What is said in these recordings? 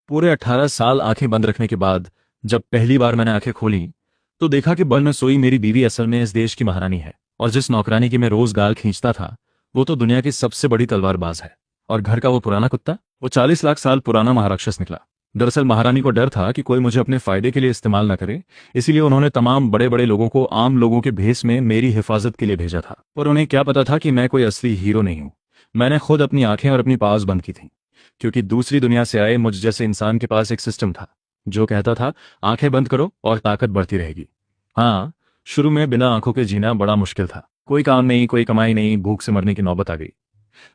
पूरे 18 साल आंखें बंद रखने के बाद जब पहली बार मैंने आंखें खोली तो देखा कि बल में सोई मेरी बीवी असल में इस देश की महारानी है। और जिस नौकरानी की मैं रोज गाल खींचता था वो तो दुनिया की सबसे बड़ी तलवारबाज है। और घर का वो पुराना कुत्ता, वो 40 लाख साल पुराना महाराक्षस निकला। दरअसल महारानी को डर था कि कोई मुझे अपने फायदे के लिए इस्तेमाल न करे, इसीलिए उन्होंने तमाम बड़े बड़े लोगों को आम लोगों के भेस में मेरी हिफाजत के लिए भेजा था। पर उन्हें क्या पता था कि मैं कोई असली हीरो नहीं हूं। मैंने खुद अपनी आंखें और अपनी पास बंद की थी, क्योंकि दूसरी दुनिया से आए मुझ जैसे इंसान के पास एक सिस्टम था जो कहता था आंखें बंद करो और ताकत बढ़ती रहेगी। हाँ, शुरू में बिना आंखों के जीना बड़ा मुश्किल था। कोई काम नहीं, कोई कमाई नहीं, भूख से मरने की नौबत आ गई।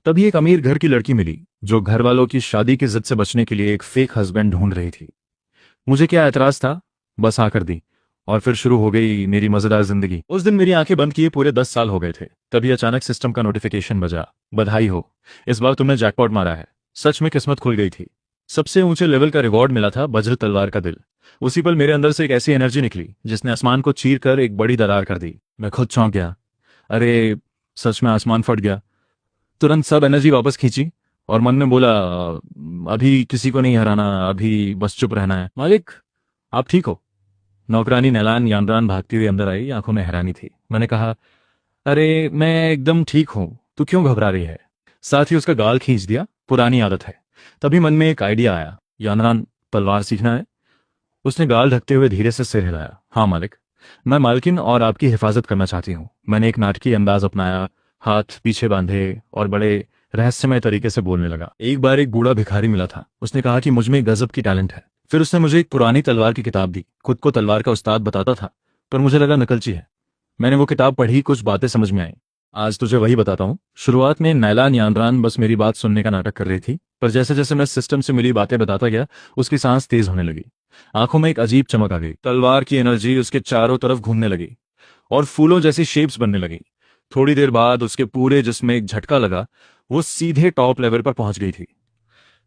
तभी एक अमीर घर की लड़की मिली जो घर वालों की शादी की जिद से बचने के लिए एक फेक हस्बैंड ढूंढ रही थी। मुझे क्या एतराज था, बस आकर दी और फिर शुरू हो गई मेरी मजेदार जिंदगी। उस दिन मेरी आंखें बंद किए पूरे 10 साल हो गए थे। तभी अचानक सिस्टम का नोटिफिकेशन बजा, बधाई हो, इस बार तुमने जैकपॉट मारा है। सच में किस्मत खुल गई थी। सबसे ऊंचे लेवल का रिवॉर्ड मिला था, वज्र तलवार का दिल। उसी पल मेरे अंदर से एक ऐसी एनर्जी निकली जिसने आसमान को चीर कर एक बड़ी दरार कर दी। मैं खुद चौंक गया, अरे सच में आसमान फट गया। तुरंत सब एनर्जी वापस खींची और मन में बोला, अभी किसी को नहीं हराना, अभी बस चुप रहना है। मालिक, आप ठीक हो? नौकरानी नैलान यानरान भागती हुई अंदर आई, आंखों में हैरानी थी। मैंने कहा, अरे मैं एकदम ठीक हूं, तू क्यों घबरा रही है? साथ ही उसका गाल खींच दिया, पुरानी आदत है। तभी मन में एक आइडिया आया, यानरान तलवार सीखना है? उसने गाल ढकते हुए धीरे से सिर हिलाया। हाँ मालिक, मैं मालकिन और आपकी हिफाजत करना चाहती हूँ। मैंने एक नाटकीय अंदाज अपनाया, हाथ पीछे बांधे और बड़े रहस्यमय तरीके से बोलने लगा। एक बार एक बूढ़ा भिखारी मिला था। उसने कहा कि मुझ में गजब की टैलेंट है। फिर उसने मुझे एक पुरानी तलवार की किताब दी। खुद को तलवार का उस्ताद बताता था, पर मुझे लगा नकलची है। मैंने वो किताब पढ़ी, कुछ बातें समझ में आई। आज तुझे वही बताता हूँ। शुरुआत में नैलान यानरान बस मेरी बात सुनने का नाटक कर रही थी, पर जैसे जैसे मैं सिस्टम से मिली बातें बताता गया उसकी सांस तेज होने लगी। आंखों में एक अजीब चमक आ गई। तलवार की एनर्जी उसके चारों तरफ घूमने लगी और फूलों जैसी शेप्स बनने लगी। थोड़ी देर बाद उसके पूरे जिस्म एक झटका लगा, वो सीधे टॉप लेवल पर पहुंच गई थी।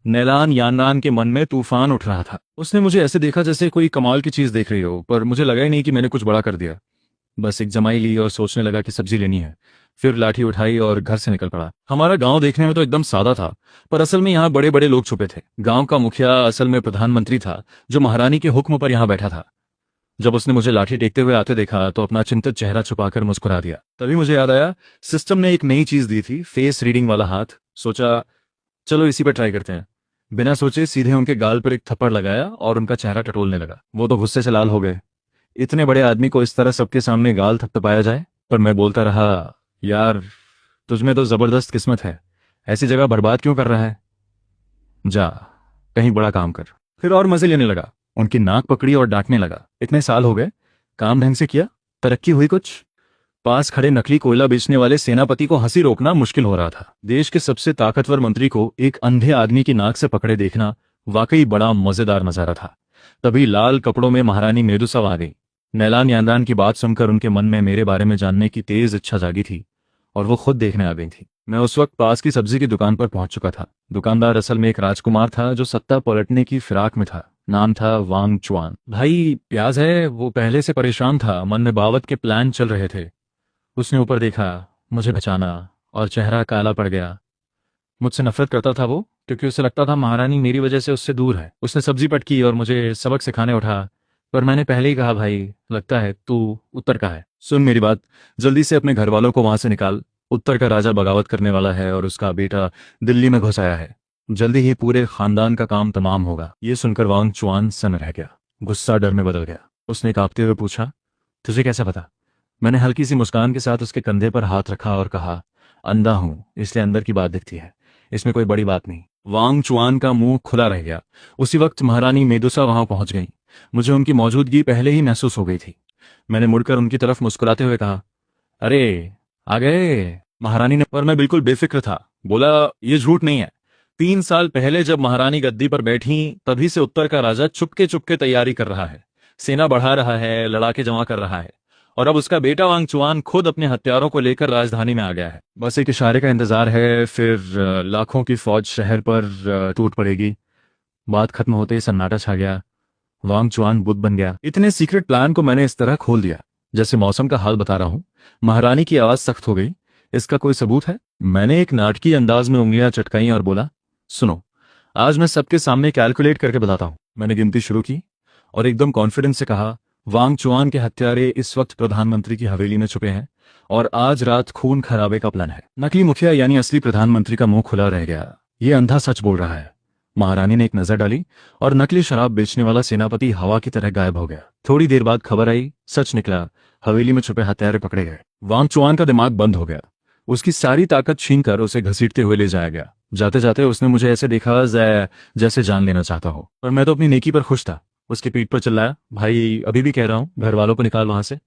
नैलान यानरान के मन में तूफान उठ रहा था। उसने मुझे ऐसे देखा जैसे कोई कमाल की चीज देख रही हो, पर मुझे लगा ही नहीं कि मैंने कुछ बड़ा कर दिया। बस एक जमाई ली और सोचने लगा कि सब्जी लेनी है। फिर लाठी उठाई और घर से निकल पड़ा। हमारा गांव देखने में तो एकदम सादा था, पर असल में यहाँ बड़े बड़े लोग छुपे थे। गांव का मुखिया असल में प्रधानमंत्री था, जो महारानी के हुक्म पर यहाँ बैठा था। जब उसने मुझे लाठी टेकते हुए आते देखा तो अपना चिंतित चेहरा छुपाकर मुस्कुरा दिया। तभी मुझे याद आया, सिस्टम ने एक नई चीज दी थी, फेस रीडिंग वाला हाथ। सोचा चलो इसी पर ट्राई करते हैं। बिना सोचे सीधे उनके गाल पर एक थप्पड़ लगाया और उनका चेहरा टटोलने लगा। वो तो गुस्से से लाल हो गए। इतने बड़े आदमी को इस तरह सबके सामने गाल थपथपाया जाए? पर मैं बोलता रहा, यार तुझमें तो जबरदस्त किस्मत है, ऐसी जगह बर्बाद क्यों कर रहा है? जा कहीं बड़ा काम कर। फिर और मजे लेने लगा, उनकी नाक पकड़ी और डांटने लगा। इतने साल हो गए, काम ढंग से किया, तरक्की हुई कुछ? पास खड़े नकली कोयला बेचने वाले सेनापति को हंसी रोकना मुश्किल हो रहा था। देश के सबसे ताकतवर मंत्री को एक अंधे आदमी की नाक से पकड़े देखना वाकई बड़ा मजेदार नजारा था। तभी लाल कपड़ों में महारानी मेदुसा आ गई। नैलान यानरान की बात सुनकर उनके मन में मेरे बारे में जानने की तेज इच्छा जागी थी और वो खुद देखने आ गई थी। मैं उस वक्त पास की सब्जी की दुकान पर पहुंच चुका था। दुकानदार असल में एक राजकुमार था जो सत्ता पलटने की फिराक में था। नाम था वांग चुआन। भाई प्याज है? वो पहले से परेशान था, मन में बावत के प्लान चल रहे थे। उसने ऊपर देखा, मुझे पहचाना और चेहरा काला पड़ गया। मुझसे नफरत करता था वो, क्योंकि उसे लगता था महारानी मेरी वजह से उससे दूर है। उसने सब्जी पटकी और मुझे सबक सिखाने उठा, पर मैंने पहले ही कहा, भाई लगता है तू उत्तर का है। सुन मेरी बात, जल्दी से अपने घर वालों को वहां से निकाल। उत्तर का राजा बगावत करने वाला है और उसका बेटा दिल्ली में घुस आया है। जल्दी ही पूरे खानदान का काम तमाम होगा। ये सुनकर वांग चुआन सन रह गया, गुस्सा डर में बदल गया। उसने कांपते हुए पूछा, तुझे कैसे पता? मैंने हल्की सी मुस्कान के साथ उसके कंधे पर हाथ रखा और कहा, अंधा हूं इसलिए अंदर की बात दिखती है, इसमें कोई बड़ी बात नहीं। वांग चुआन का मुंह खुला रह गया। उसी वक्त महारानी मेदुसा वहां पहुंच गई। मुझे उनकी मौजूदगी पहले ही महसूस हो गई थी। मैंने मुड़कर उनकी तरफ मुस्कुराते हुए कहा, अरे आ गए। महारानी ने, पर मैं बिल्कुल बेफिक्र था। बोला, ये झूठ नहीं है। 3 साल पहले जब महारानी गद्दी पर बैठी तभी से उत्तर का राजा चुपके चुपके तैयारी कर रहा है, सेना बढ़ा रहा है, लड़ाके जमा कर रहा है, और अब उसका बेटा वांग चुआन खुद अपने हथियारों को लेकर राजधानी में आ गया है। बस एक इशारे का इंतजार है, फिर लाखों की फौज शहर पर टूट पड़ेगी। बात खत्म होते ही सन्नाटा छा गया। वांग चुआन बुद्ध बन गया। इतने सीक्रेट प्लान को मैंने इस तरह खोल दिया जैसे मौसम का हाल बता रहा हूं। महारानी की आवाज सख्त हो गई, इसका कोई सबूत है? मैंने एक नाटकीय अंदाज में उंगलियां चटकाई और बोला, सुनो, आज मैं सबके सामने कैलकुलेट करके बताता हूँ। मैंने गिनती शुरू की और एकदम कॉन्फिडेंस से कहा, वांग चुआन के हत्यारे इस वक्त प्रधानमंत्री की हवेली में छुपे हैं और आज रात खून खराबे का प्लान है। नकली मुखिया यानी असली प्रधानमंत्री का मुंह खुला रह गया। ये अंधा सच बोल रहा है। महारानी ने एक नजर डाली और नकली शराब बेचने वाला सेनापति हवा की तरह गायब हो गया। थोड़ी देर बाद खबर आई, सच निकला, हवेली में छुपे हत्यारे पकड़े गए। वांग चुआन का दिमाग बंद हो गया। उसकी सारी ताकत छीनकर उसे घसीटते हुए ले जाया गया। जाते जाते उसने मुझे ऐसे देखा जैसे जान लेना चाहता हो, पर मैं तो अपनी नेकी पर खुश था। उसकी पीठ पर चिल्लाया, भाई अभी भी कह रहा हूँ, घर वालों को निकाल वहां से।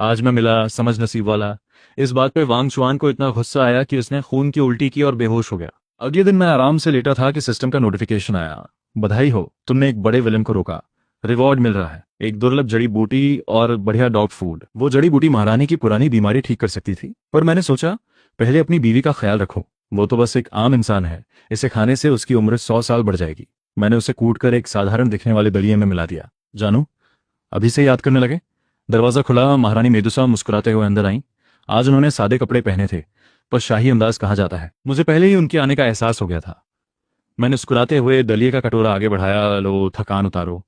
आज मैं मिला समझ नसीब वाला। इस बात पे वांग चुआन को इतना गुस्सा आया कि उसने खून की उल्टी की और बेहोश हो गया। अगले दिन मैं आराम से लेटा था कि सिस्टम का नोटिफिकेशन आया, बधाई हो, तुमने एक बड़े विलन को रोका, रिवॉर्ड मिल रहा है, एक दुर्लभ जड़ी बूटी और बढ़िया डॉग फूड। वो जड़ी बूटी महारानी की पुरानी बीमारी ठीक कर सकती थी, पर मैंने सोचा पहले अपनी बीवी का ख्याल रखो। वो तो बस एक आम इंसान है, इसे खाने से उसकी उम्र 100 साल बढ़ जाएगी। मैंने उसे कूटकर एक साधारण दिखने वाले दलिये में मिला दिया। जानू, अभी से याद करने लगे? दरवाजा खुला, महारानी मेदुसा मुस्कुराते हुए अंदर आई। आज उन्होंने सादे कपड़े पहने थे, पर शाही अंदाज कहा जाता है। मुझे पहले ही उनके आने का एहसास हो गया था। मैंने मुस्कुराते हुए दलिये का कटोरा आगे बढ़ाया। लो, थकान उतारो।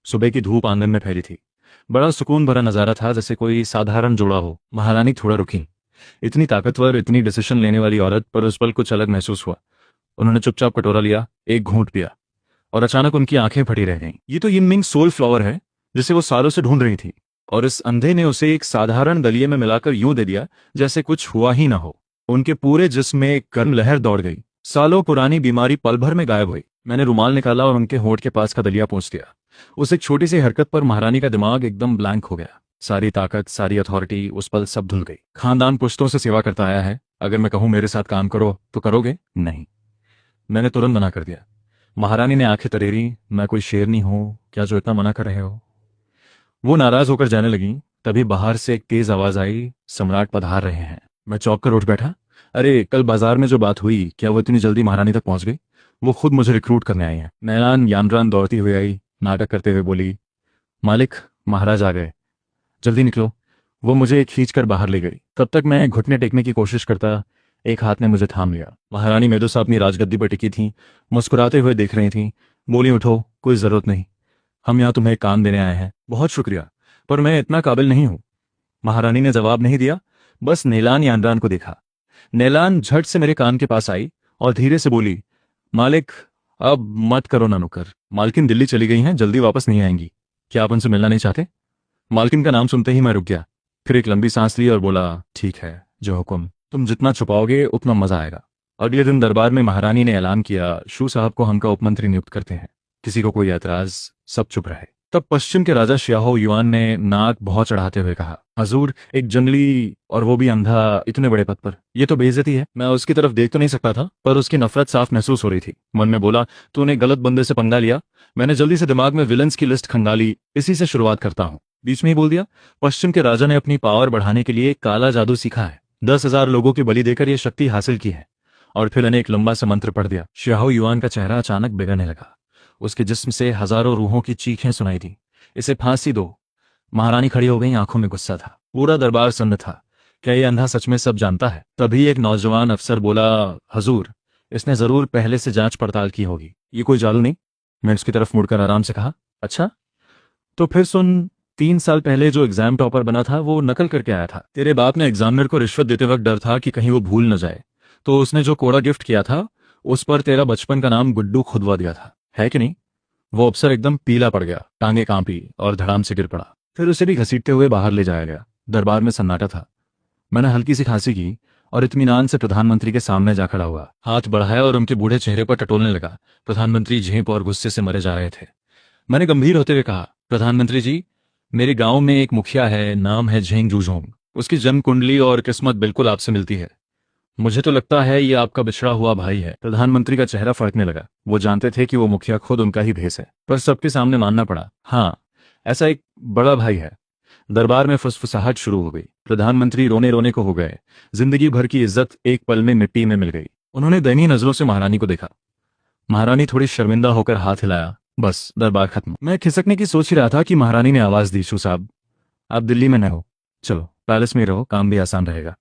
सुबह की धूप आंगन में फैली थी। बड़ा सुकून भरा नजारा था, जैसे कोई साधारण जोड़ा हो। महारानी थोड़ा रुकी। इतनी ताकतवर, इतनी डिसीजन लेने वाली औरत, पर उस पल कुछ अलग महसूस हुआ। उन्होंने चुपचाप कटोरा लिया, एक घूंट पिया, और अचानक उनकी आंखें फटी रह गईं। ये तो यिनमिंग सोल फ्लावर है, जिसे वो सालों से ढूंढ रही थी, और इस अंधे ने उसे एक साधारण दलिये में मिलाकर यूं दे दिया जैसे कुछ हुआ ही ना हो। उनके पूरे जिस्म में एक गर्म लहर दौड़ गई। सालों पुरानी बीमारी पल भर में गायब हुई। मैंने रुमाल निकाला और उनके होंठ के पास का दलिया पहुंच दिया। उस एक छोटी सी हरकत पर महारानी का दिमाग एकदम ब्लैंक हो गया। सारी ताकत, सारी अथॉरिटी उस पल सब धुल गई। खानदान पुश्तों से सेवा करता आया है, अगर मैं कहूं मेरे साथ काम करो तो करोगे? नहीं, मैंने तुरंत मना कर दिया। महारानी ने आंखें तरेरी, मैं कोई शेरनी हूं क्या जो इतना मना कर रहे हो? वो नाराज होकर जाने लगी। तभी बाहर से एक तेज आवाज आई, सम्राट पधार रहे हैं। मैं चौंक कर उठ बैठा। अरे, कल बाजार में जो बात हुई, क्या वो इतनी जल्दी महारानी तक पहुंच गई? वो खुद मुझे रिक्रूट करने आई हैं। नैलान यानरान दौड़ती हुई आई, नाटक करते हुए बोली, मालिक, महाराज आ गए, जल्दी निकलो। वो मुझे खींचकर बाहर ले गई। तब तक मैं घुटने टेकने की कोशिश करता, एक हाथ ने मुझे थाम लिया। महारानी मेदुसा अपनी राजगद्दी पर टिकी थी, मुस्कुराते हुए देख रही थी। बोली, उठो, कोई जरूरत नहीं, हम यहाँ तुम्हें काम देने आए हैं। बहुत शुक्रिया, पर मैं इतना काबिल नहीं हूं। महारानी ने जवाब नहीं दिया, बस नेलान यानरान को देखा। नेलान झट से मेरे कान के पास आई और धीरे से बोली, मालिक, अब मत करो ना नुकर। मालकिन दिल्ली चली गई हैं, जल्दी वापस नहीं आएंगी। क्या आप उनसे मिलना नहीं चाहते? मालकिन का नाम सुनते ही मैं रुक गया, फिर एक लंबी सांस ली और बोला, ठीक है, जो हुक्म। तुम जितना छुपाओगे उतना मजा आएगा। अगले दिन दरबार में महारानी ने ऐलान किया, शू साहब को हमका उपमंत्री नियुक्त करते हैं। किसी को कोई ऐतराज, सब चुप रहे। तब पश्चिम के राजा श्याहो युआन ने नाक बहुत चढ़ाते हुए कहा, हजूर, एक जंगली, और वो भी अंधा, इतने बड़े पद पर, ये तो बेइज्जती है। मैं उसकी तरफ देख तो नहीं सकता था, पर उसकी नफरत साफ महसूस हो रही थी। मन में बोला, तूने गलत बंदे से पंगा लिया। मैंने जल्दी से दिमाग में विलन्स की लिस्ट खंगाली, इसी से शुरुआत करता हूँ। बीच में ही बोल दिया, पश्चिम के राजा ने अपनी पावर बढ़ाने के लिए काला जादू सीखा है। 10,000 लोगों की बलि देकर यह शक्ति हासिल की है। और फिर मैंने एक लंबा सा मंत्र पढ़ दिया। श्याहो युआन का चेहरा अचानक बिगड़ने लगा। उसके जिस्म से हजारों रूहों की चीखें सुनाई दी, इसे फांसी दो। महारानी खड़ी हो गई, आंखों में गुस्सा था। पूरा दरबार सुन्न था। क्या ये अंधा सच में सब जानता है? तभी एक नौजवान अफसर बोला, हजूर, इसने जरूर पहले से जांच पड़ताल की होगी, ये कोई जादू नहीं। मैं उसकी तरफ मुड़कर आराम से कहा, अच्छा, तो फिर सुन, 3 साल पहले जो एग्जाम टॉपर बना था वो नकल करके आया था। तेरे बाप ने एग्जामिनर को रिश्वत देते वक्त डर था कि कहीं वो भूल न जाए, तो उसने जो कोड़ा गिफ्ट किया था उस पर तेरा बचपन का नाम गुड्डू खुदवा दिया था, है कि नहीं? वो अफसर एकदम पीला पड़ गया, टांगे कांपी और धड़ाम से गिर पड़ा। फिर उसे भी घसीटते हुए बाहर ले जाया गया। दरबार में सन्नाटा था। मैंने हल्की सी खांसी की और इत्मीनान से प्रधानमंत्री के सामने जा खड़ा हुआ, हाथ बढ़ाया और उनके बूढ़े चेहरे पर टटोलने लगा। प्रधानमंत्री झेंप और गुस्से से मरे जा रहे थे। मैंने गंभीर होते हुए कहा, प्रधानमंत्री जी, मेरे गांव में एक मुखिया है, नाम है झेंग जूझोंग। उसकी जन्म कुंडली और किस्मत बिल्कुल आपसे मिलती है। मुझे तो लगता है ये आपका बिछड़ा हुआ भाई है। प्रधानमंत्री का चेहरा फड़कने लगा। वो जानते थे कि वो मुखिया खुद उनका ही भेस है, पर सबके सामने मानना पड़ा, हाँ, ऐसा एक बड़ा भाई है। दरबार में फुसफुसाहट शुरू हो गई। प्रधानमंत्री रोने रोने को हो गए। जिंदगी भर की इज्जत एक पल में मिट्टी में मिल गई। उन्होंने दयनीय नजरों से महारानी को देखा। महारानी थोड़ी शर्मिंदा होकर हाथ हिलाया, बस दरबार खत्म। मैं खिसकने की सोच ही रहा था कि महारानी ने आवाज दी, शू साहब, आप दिल्ली में न हो, चलो पैलेस में रहो, काम भी आसान रहेगा।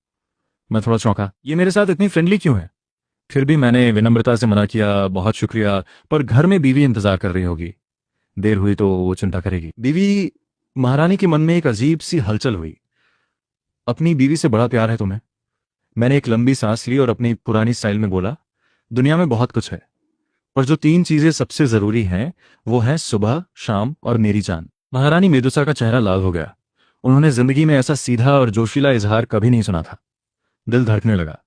मैं थोड़ा चौंका, ये मेरे साथ इतनी फ्रेंडली क्यों है? फिर भी मैंने विनम्रता से मना किया, बहुत शुक्रिया, पर घर में बीवी इंतजार कर रही होगी, देर हुई तो वो चिंता करेगी। बीवी महारानी के मन में एक अजीब सी हलचल हुई। अपनी बीवी से बड़ा प्यार है तुम्हें? मैंने एक लंबी सांस ली और अपनी पुरानी स्टाइल में बोला, दुनिया में बहुत कुछ है, पर जो तीन चीजें सबसे जरूरी हैं वो है सुबह, शाम और मेरी जान। महारानी मेदुसा का चेहरा लाल हो गया। उन्होंने जिंदगी में ऐसा सीधा और जोशीला इजहार कभी नहीं सुना था। दिल धड़कने लगा।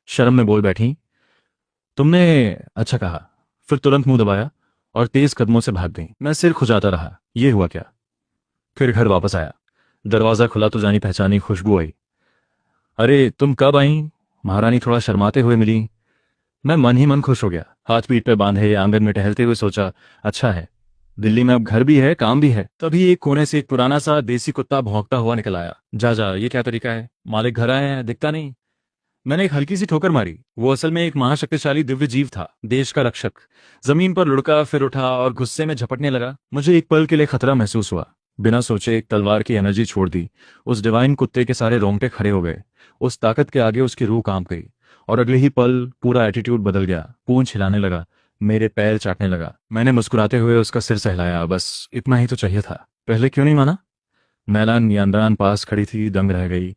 शर्म में बोल बैठी, तुमने अच्छा कहा। फिर तुरंत मुंह दबाया और तेज कदमों से भाग गई। मैं सिर खुजाता रहा, ये हुआ क्या? फिर घर वापस आया। दरवाजा खुला तो जानी पहचानी खुशबू आई। अरे तुम कब आई? महारानी थोड़ा शर्माते हुए मिली। मैं मन ही मन खुश हो गया। हाथ पीठ पे बांधे आंगन में टहलते हुए सोचा, अच्छा है, दिल्ली में अब घर भी है, काम भी है। तभी एक कोने से एक पुराना सा देसी कुत्ता भौंकता हुआ निकल आया। जा जा, ये क्या तरीका है? मालिक घर आए हैं, दिखता नहीं। मैंने एक हल्की सी ठोकर मारी। वो असल में एक महाशक्तिशाली दिव्य जीव था, देश का रक्षक। जमीन पर लुढ़का, फिर उठा और गुस्से में झपटने लगा। मुझे एक पल के लिए खतरा महसूस हुआ। बिना सोचे एक तलवार की एनर्जी छोड़ दी। उस डिवाइन कुत्ते के सारे रोंगटे खड़े हो गए। उस ताकत के आगे उसकी रूह कांप गई और अगले ही पल पूरा एटीट्यूड बदल गया। पूंछ हिलाने लगा, मेरे पैर चाटने लगा। मैंने मुस्कुराते हुए उसका सिर सहलाया। बस इतना ही तो चाहिए था। पहले क्यों नहीं माना? मैलान नियंत्रण पास खड़ी थी, दंग रह गई।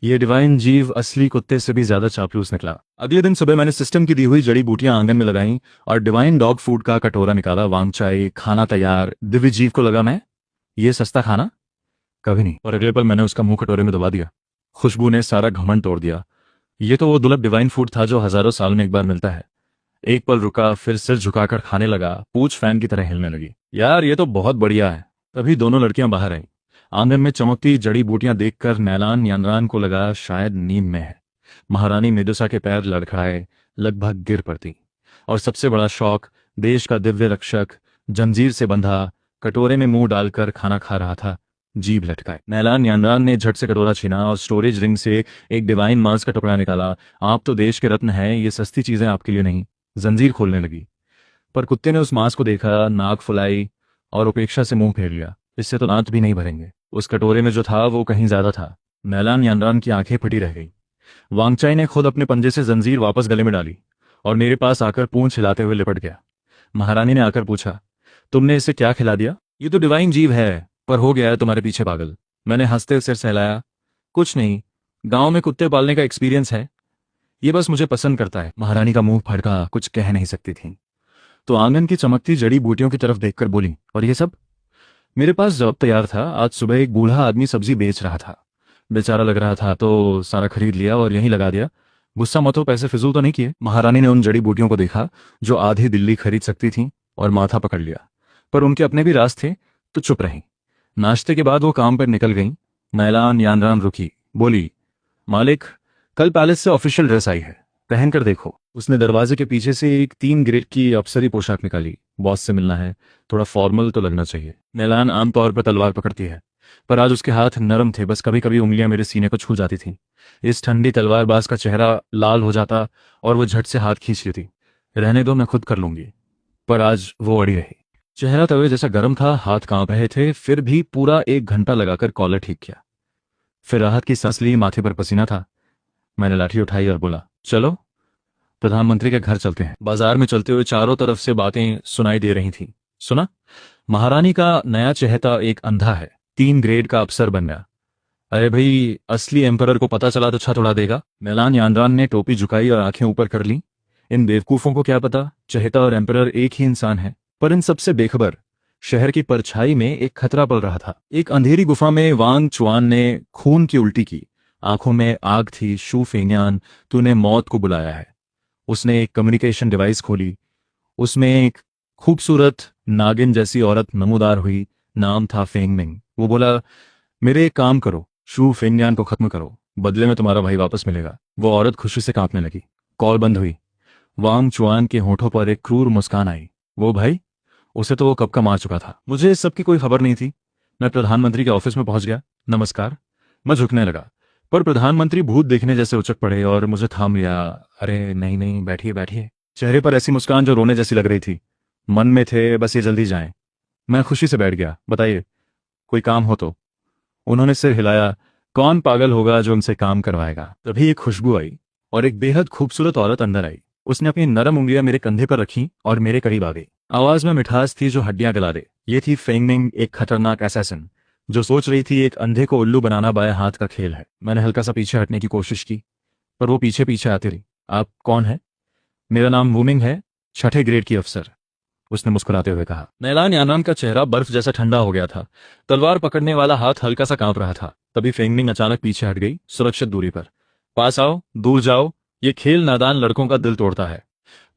ये डिवाइन जीव असली कुत्ते से भी ज्यादा चापलूस निकला। अगले दिन सुबह मैंने सिस्टम की दी हुई जड़ी बूटियां आंगन में लगाईं और डिवाइन डॉग फूड का कटोरा निकाला। वांग चाय, खाना तैयार। दिव्य जीव को लगा, मैं ये सस्ता खाना कभी नहीं। और अगले पल मैंने उसका मुंह कटोरे में दबा दिया। खुशबू ने सारा घमंड तोड़ दिया। ये तो वो दुर्लभ डिवाइन फूड था जो हजारों साल में एक बार मिलता है। एक पल रुका, फिर सिर झुकाकर खाने लगा। पूंछ फैन की तरह हिलने लगी। यार ये तो बहुत बढ़िया है। तभी दोनों लड़कियां बाहर आईं। आंगन में चमकती जड़ी बूटियां देखकर नैलान यानरान को लगा शायद नींद में है। महारानी मेदुसा के पैर लड़खड़ाए, लगभग गिर पड़ती। और सबसे बड़ा शौक, देश का दिव्य रक्षक जंजीर से बंधा कटोरे में मुंह डालकर खाना खा रहा था, जीभ लटकाए। नैलान यानरान ने झट से कटोरा छीना और स्टोरेज रिंग से एक डिवाइन मांस का टुकड़ा निकाला। आप तो देश के रत्न हैं, ये सस्ती चीजें आपके लिए नहीं। जंजीर खोलने लगी, पर कुत्ते ने उस मांस को देखा, नाक फुलाई और उपेक्षा से मुंह फेर लिया। इससे तो दांत भी नहीं भरेंगे। उस कटोरे में जो था वो कहीं ज्यादा था। नैलान यानरान की आंखें फटी रह गई। वांगचाई ने खुद अपने पंजे से जंजीर वापस गले में डाली और मेरे पास आकर पूंछ हिलाते हुए लिपट गया। महारानी ने आकर पूछा, तुमने इसे क्या खिला दिया? ये तो डिवाइन जीव है, पर हो गया है तुम्हारे पीछे पागल। मैंने हंसते सिर सहलाया, कुछ नहीं, गांव में कुत्ते पालने का एक्सपीरियंस है, ये बस मुझे पसंद करता है। महारानी का मुंह फड़का, कुछ कह नहीं सकती थी। तो आंगन की चमकती जड़ी बूटियों की तरफ देखकर बोली, और ये सब? मेरे पास जवाब तैयार था। आज सुबह एक बूढ़ा आदमी सब्जी बेच रहा था, बेचारा लग रहा था, तो सारा खरीद लिया और यहीं लगा दिया। गुस्सा मत हो, पैसे फिजूल तो नहीं किए। महारानी ने उन जड़ी बूटियों को देखा जो आधी दिल्ली खरीद सकती थी और माथा पकड़ लिया। पर उनके अपने भी राज थे, तो चुप रही। नाश्ते के बाद वो काम पर निकल गई। नैलान यानरान रुकी, बोली, मालिक, कल पैलेस से ऑफिशियल ड्रेस आई है, पहन कर देखो। उसने दरवाजे के पीछे से एक 3 ग्रेड की अप्सरी पोशाक निकाली। बॉस से मिलना है, थोड़ा फॉर्मल तो लगना चाहिए। नैलान आमतौर पर तलवार पकड़ती है, पर आज उसके हाथ नरम थे, बस कभी कभी उंगलियां मेरे सीने को छू जाती थीं। इस ठंडी तलवारबाज का चेहरा लाल हो जाता और वो झट से हाथ खींच लेती। रहने दो, मैं खुद कर लूंगी। पर आज वो अड़ी रही। चेहरा तवे जैसा गर्म था, हाथ कांप रहे थे, फिर भी पूरा 1 घंटा लगाकर कॉलर ठीक किया। फिर राहत की सांस ली, माथे पर पसीना था। मैंने लाठी उठाई और बोला, चलो प्रधानमंत्री के घर चलते हैं। बाजार में चलते हुए चारों तरफ से बातें सुनाई दे रही थीं। सुना, महारानी का नया चहेता एक अंधा है, 3 ग्रेड का अफसर बन गया। अरे भाई, असली एम्परर को पता चला तो छत उड़ा देगा। नैलान यानरान ने टोपी झुकाई और आंखें ऊपर कर ली। इन बेवकूफों को क्या पता, चहेता और एम्परर एक ही इंसान है। पर इन सबसे बेखबर शहर की परछाई में एक खतरा पल रहा था। एक अंधेरी गुफा में वांग चुआन ने खून की उल्टी की। आंखों में आग थी। शू फेंगयान, तूने मौत को बुलाया है। उसने एक कम्युनिकेशन डिवाइस खोली। उसमें एक खूबसूरत नागिन जैसी औरत नमूदार हुई। नाम था फेंगमिंग। वो बोला, मेरे एक काम करो, शू फेंगयान को खत्म करो, बदले में तुम्हारा भाई वापस मिलेगा। वो औरत खुशी से कांपने लगी। कॉल बंद हुई। वांग चुआन के होठों पर एक क्रूर मुस्कान आई। वो भाई, उसे तो वो कब का मार चुका था। मुझे इस सब की कोई खबर नहीं थी। मैं प्रधानमंत्री के ऑफिस में पहुंच गया। नमस्कार। मैं झुकने लगा, पर प्रधानमंत्री भूत देखने जैसे उचक पड़े और मुझे थाम लिया। अरे नहीं नहीं, बैठिए बैठिए। चेहरे पर ऐसी मुस्कान जो रोने जैसी लग रही थी। मन में थे, बस ये जल्दी जाएं। मैं खुशी से बैठ गया। बताइए, कोई काम हो तो? उन्होंने सिर हिलाया। कौन पागल होगा जो उनसे काम करवाएगा। तभी एक खुशबू आई और एक बेहद खूबसूरत औरत अंदर आई। उसने अपनी नरम उंगलियां मेरे कंधे पर रखी और मेरे करीब आ गई। आवाज में मिठास थी जो हड्डियां गला दे। ये थी फेंगमिंग, एक खतरनाक असैसिन जो सोच रही थी एक अंधे को उल्लू बनाना बाएं हाथ का खेल है। मैंने हल्का सा पीछे हटने की कोशिश की, पर वो पीछे पीछे आती रही। आप कौन है? मेरा नाम वूमिंग है, छठे ग्रेड की अफसर, उसने मुस्कुराते हुए कहा। नैलान यानान का चेहरा बर्फ जैसा ठंडा हो गया था। तलवार पकड़ने वाला हाथ हल्का सा कांप रहा था। तभी फेंगमिंग अचानक पीछे हट गई, सुरक्षित दूरी पर। पास आओ, दूर जाओ, ये खेल नादान लड़कों का दिल तोड़ता है।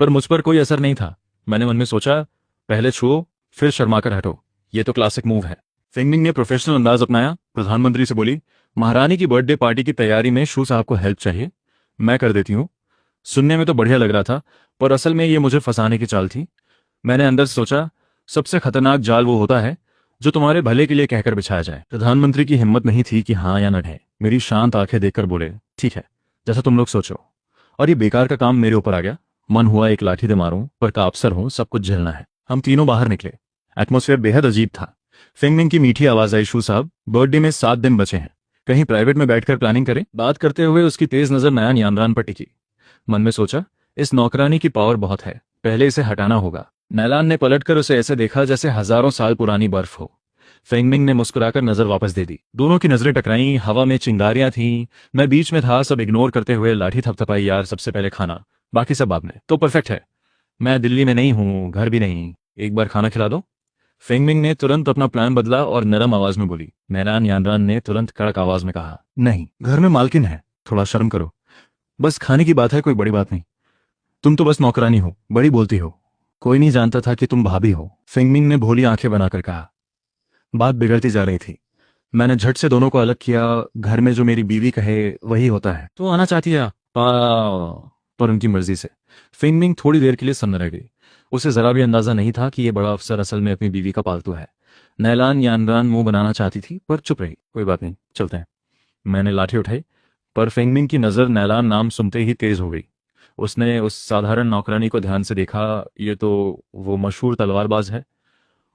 पर मुझ पर कोई असर नहीं था। मैंने मन में सोचा, पहले छुओ फिर शर्माकर हटो, ये तो क्लासिक मूव है। फेंगमिंग ने प्रोफेशनल अंदाज अपनाया, प्रधानमंत्री से बोली, महारानी की बर्थडे पार्टी की तैयारी में शू साहब को हेल्प चाहिए, मैं कर देती हूँ। सुनने में तो बढ़िया लग रहा था, पर असल में ये मुझे फंसाने की चाल थी। मैंने अंदर से सोचा, सबसे खतरनाक जाल वो होता है जो तुम्हारे भले के लिए कहकर बिछाया जाए। प्रधानमंत्री की हिम्मत नहीं थी कि हाँ या न ढे। मेरी शांत आंखें देखकर बोले, ठीक है, जैसा तुम लोग सोचो। और ये बेकार का काम मेरे ऊपर आ गया। मन हुआ एक लाठी दे मारूं, पर का अफसर हूं, सब कुछ झेलना है। हम तीनों बाहर निकले। एटमॉस्फेयर बेहद अजीब था। फेंगमिंग की मीठी आवाज आई, शू साहब, बर्थडे में 7 दिन बचे हैं, कहीं प्राइवेट में बैठकर प्लानिंग करें। बात करते हुए उसकी तेज नजर नयान यानरान पर टिकी। मन में सोचा, इस नौकरानी की पावर बहुत है, पहले इसे हटाना होगा। नैलान ने पलटकर उसे ऐसे देखा जैसे हजारों साल पुरानी बर्फ हो। फेंगमिंग ने मुस्कुराकर नजर वापस दे दी। दोनों की नजरें टकराईं, हवा में चिंगारियां थीं। मैं बीच में था, सब इग्नोर करते हुए लाठी थपथपाई। यार, सबसे पहले खाना, बाकी सब आपने। तो परफेक्ट है। मैं दिल्ली में नहीं हूं, घर भी नहीं, एक बार खाना खिला दो। फेंगमिंग ने तुरंत अपना प्लान बदला और नरम आवाज में बोली। नैलान यानरान ने तुरंत कड़क आवाज में कहा, नहीं, घर में मालकिन है, थोड़ा शर्म करो। बस खाने की बात है, कोई बड़ी बात नहीं। तुम तो बस नौकरानी हो, बड़ी बोलती हो। कोई नहीं जानता था कि तुम भाभी हो, फेंगमिंग ने भोली आंखें बनाकर कहा। बात बिगड़ती जा रही थी। मैंने झट से दोनों को अलग किया। घर में जो मेरी बीवी कहे वही होता है। तो आना चाहती है पर उनकी मर्जी से। फेंगमिंग थोड़ी देर के लिए सन्न रह गई। उसे जरा भी अंदाजा नहीं था कि यह बड़ा अफसर असल में अपनी बीवी का पालतू है। नैलान यानरान मुंह बनाना चाहती थी, पर चुप रही। कोई बात नहीं, चलते हैं। मैंने लाठी उठाई, पर फेंगमिंग की नजर नैलान नाम सुनते ही तेज हो गई। उसने उस साधारण नौकरानी को ध्यान से देखा। ये तो वो मशहूर तलवारबाज है,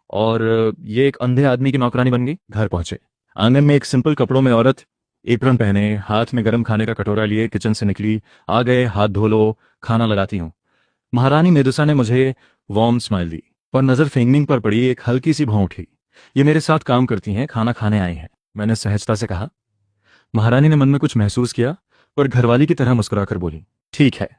और ये एक अंधे आदमी की नौकरानी बन गई। घर पहुंचे। आंगन में एक सिंपल कपड़ों में औरत, एप्रन पहने, हाथ में गर्म खाने का कटोरा लिए किचन से निकली। आ गए, हाथ धो लो, खाना लगाती हूँ। महारानी मेदुसा ने मुझे वार्म स्माइल दी, पर नजर फेंगमिंग पर पड़ी। एक हल्की सी भौं उठी। ये मेरे साथ काम करती हैं, खाना खाने आई हैं, मैंने सहजता से कहा। महारानी ने मन में कुछ महसूस किया, पर घरवाली की तरह मुस्कुराकर बोली, ठीक है।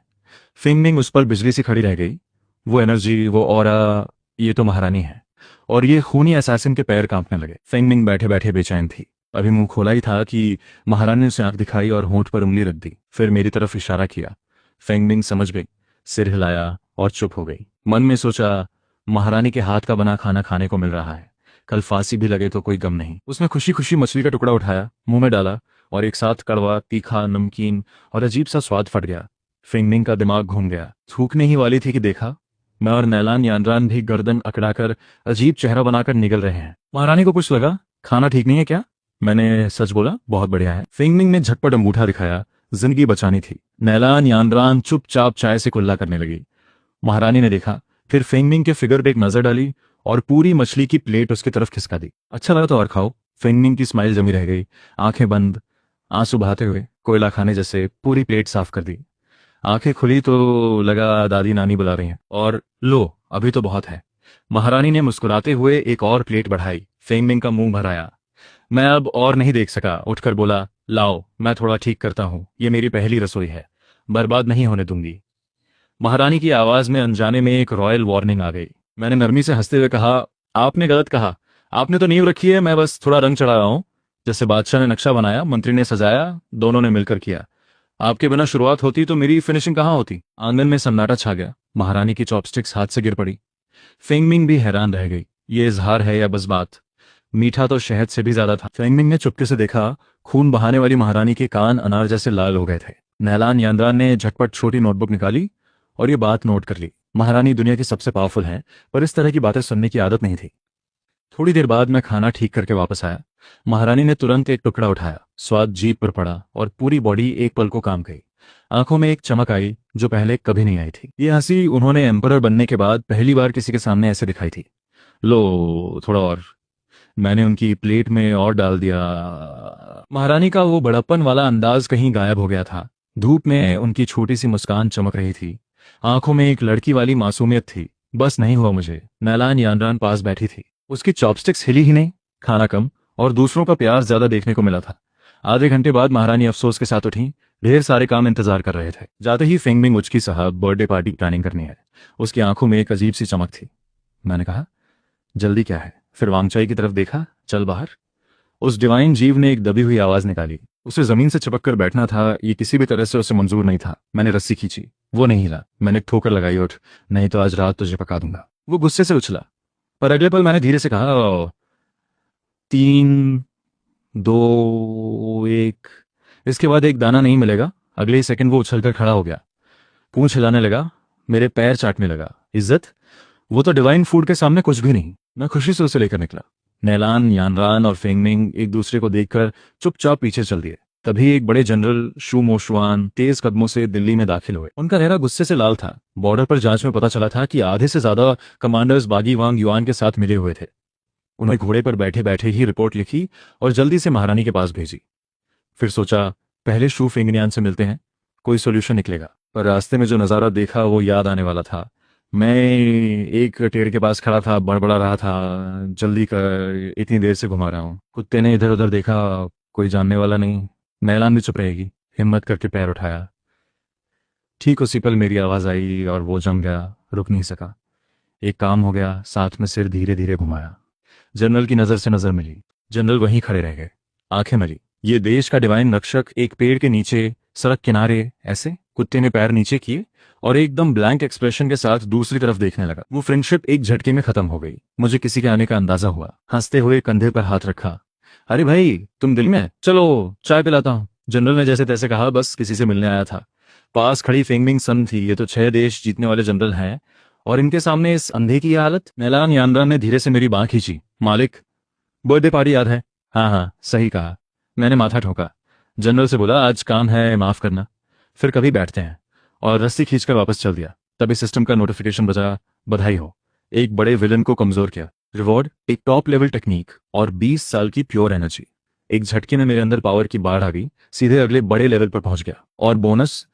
फेंगमिंग उस पर बिजली सी खड़ी रह गई। वो एनर्जी, वो ऑरा, ये तो महारानी है। और ये खूनी असैसिन के पैर कांपने लगे। फेंगमिंग बैठे बैठे बेचैन थी। अभी मुंह खोला ही था कि महारानी ने उसे आंख दिखाई और होंठ पर उंगली रख दी, फिर मेरी तरफ इशारा किया। फेंगमिंग समझ गई, सिर हिलाया और चुप हो गई। मन में सोचा, महारानी के हाथ का बना खाना खाने को मिल रहा है, कल फांसी भी लगे तो कोई गम नहीं। उसने खुशी खुशी मछली का टुकड़ा उठाया, मुंह में डाला, और एक साथ कड़वा, तीखा, नमकीन और अजीब सा स्वाद फट गया। फेंगमिंग का दिमाग घूम गया। थूकने ही वाली थी कि देखा, मैं और नैलान यानरान भी गर्दन अकड़ाकर अजीब चेहरा बनाकर निगल रहे हैं। महारानी को कुछ लगा, खाना ठीक नहीं है क्या? मैंने सच बोला, बहुत बढ़िया है। फेंगमिंग ने झटपट अंगूठा दिखाया, जिंदगी बचानी थी। नैलान यानरान चुपचाप चाय से कुल्ला करने लगी। महारानी ने देखा, फिर फेंगमिंग के फिगर पे एक नजर डाली और पूरी मछली की प्लेट उसकी तरफ खिसका दी। अच्छा लगा तो और खाओ। फेंगमिंग की स्माइल जमी रह गई, आंखें बंद, आंसू बहाते हुए कोयला खाने जैसे पूरी प्लेट साफ कर दी। आंखें खुली तो लगा दादी नानी बुला रही हैं। और लो, अभी तो बहुत है। महारानी ने मुस्कुराते हुए एक और प्लेट बढ़ाई। फेंगमिंग का मुंह भर आया। मैं अब और नहीं देख सका, उठकर बोला, लाओ, मैं थोड़ा ठीक करता हूं, ये मेरी पहली रसोई है, बर्बाद नहीं होने दूंगी। महारानी की आवाज में अनजाने में एक रॉयल वार्निंग आ गई। मैंने नरमी से हंसते हुए कहा, आपने गलत कहा, आपने तो नींव रखी है, मैं बस थोड़ा रंग चढ़ा रहा हूं। जैसे बादशाह ने नक्शा बनाया, मंत्री ने सजाया, दोनों ने मिलकर किया। आपके बिना शुरुआत होती तो मेरी फिनिशिंग कहाँ होती? आंगन में सन्नाटा छा गया। महारानी की चॉपस्टिक्स हाथ से गिर पड़ी। फेंगमिंग भी हैरान रह गई, ये इजहार है या बस बात? मीठा तो शहद से भी ज्यादा था। फेंगमिंग ने चुपके से देखा, खून बहाने वाली महारानी के कान अनार जैसे लाल हो गए थे। नैलान यानरान ने झटपट छोटी नोटबुक निकाली और ये बात नोट कर ली। महारानी दुनिया की सबसे पावरफुल है, पर इस तरह की बातें सुनने की आदत नहीं थी। थोड़ी देर बाद मैं खाना ठीक करके वापस आया। महारानी ने तुरंत एक टुकड़ा उठाया, स्वाद जीभ पर पड़ा और पूरी बॉडी एक पल को काम गई। आंखों में एक चमक आई जो पहले कभी नहीं आई थी। ये हंसी उन्होंने एम्परर बनने के बाद पहली बार किसी के सामने ऐसे दिखाई थी। लो, थोड़ा और। मैंने उनकी प्लेट में और डाल दिया। महारानी का वो बड़प्पन वाला अंदाज कहीं गायब हो गया था। धूप में उनकी छोटी सी मुस्कान चमक रही थी। आंखों में एक लड़की वाली मासूमियत थी। बस नहीं हुआ मुझे। नैलान यानरान पास बैठी थी। उसकी चॉपस्टिक्स हिली ही नहीं, खाना कम और दूसरों का प्यार ज्यादा देखने को मिला था। आधे घंटे बाद महारानी अफसोस के साथ उठी। ढेर सारे काम इंतजार कर रहे थे। जाते ही फेंगमिंग उचकी, साहब बर्थडे पार्टी प्लानिंग करनी है। उसकी आंखों में एक अजीब सी चमक थी। मैंने कहा, जल्दी क्या है? फिर वांगचाई की तरफ देखा। चल बाहर। उस डिवाइन जीव ने एक दबी हुई आवाज निकाली। उसे जमीन से चिपक कर बैठना था, ये किसी भी तरह से उसे मंजूर नहीं था। मैंने रस्सी खींची, वो नहीं हिला। मैंने एक ठोकर लगाई, उठ, नहीं तो आज रात तुझे पका दूंगा। वो गुस्से से उछला, पर अगले पल मैंने धीरे से कहा, "ओ, 3, 2, 1।" इसके बाद एक दाना नहीं मिलेगा। अगले ही सेकंड वो उछलकर खड़ा हो गया, पूंछ हिलाने लगा, मेरे पैर चाटने लगा। इज्जत? वो तो डिवाइन फूड के सामने कुछ भी नहीं। मैं खुशी से उसे लेकर निकला। नैलान, यानरान और फेंगमिंग एक दूसरे को देखकर चुपचाप पीछे चल दिए। तभी एक बड़े जनरल शू मोशवान तेज कदमों से दिल्ली में दाखिल हुए। उनका चेहरा गुस्से से लाल था। बॉर्डर पर जांच में पता चला था कि आधे से ज्यादा कमांडर्स बागी वांग युआन के साथ मिले हुए थे। उन्होंने घोड़े पर बैठे बैठे ही रिपोर्ट लिखी और जल्दी से महारानी के पास भेजी। फिर सोचा, पहले शू फेंगनियान से मिलते हैं, कोई सोल्यूशन निकलेगा। पर रास्ते में जो नज़ारा देखा वो याद आने वाला था। मैं एक पेड़ के पास खड़ा था, बड़बड़ा रहा था, जल्दी कर, इतनी देर से घुमा रहा हूँ। कुत्ते ने इधर उधर देखा, कोई जानने वाला नहीं। नैलान भी चुप रहेगी। हिम्मत करके पैर उठाया। ठीक उसी पल मेरी आवाज़ आई और वो जम गया, रुक नहीं सका। एक काम हो गया, साथ में सिर धीरे धीरे घुमाया। जनरल की नज़र से नज़र मिली। जनरल वहीं खड़े रह गए, आंखें मली। ये देश का डिवाइन रक्षक एक पेड़ के नीचे, सड़क किनारे ऐसे। कुत्ते ने पैर नीचे किए और एकदम ब्लैंक एक्सप्रेशन के साथ दूसरी तरफ देखने लगा। वो फ्रेंडशिप एक झटके में खत्म हो गई। मुझे किसी के आने का अंदाजा हुआ। हंसते हुए कंधे पर हाथ रखा। अरे भाई, तुम दिल में? चलो चाय पिलाता हूँ। जनरल ने जैसे तैसे कहा, बस किसी से मिलने आया था। पास खड़ी फेंगमिंग सन थी। ये तो 6 देश जीतने वाले जनरल हैं और इनके सामने इस अंधे की हालत। नैलान यानरान ने धीरे से मेरी बांह खींची। मालिक, बर्थडे पार्टी याद है? हाँ हाँ, सही कहा। मैंने माथा ठोका। जनरल से बोला, आज काम है, माफ करना, फिर कभी बैठते हैं, और रस्सी खींचकर वापस चल दिया। तभी सिस्टम का नोटिफिकेशन बजा, बधाई हो, एक बड़े विलन को कमजोर किया। रिवॉर्ड, एक टॉप लेवल टेक्निक और 20 साल की प्योर एनर्जी। एक झटके में मेरे अंदर पावर की बाढ़ आ गई, सीधे अगले बड़े लेवल पर पहुंच गया। और बोनस,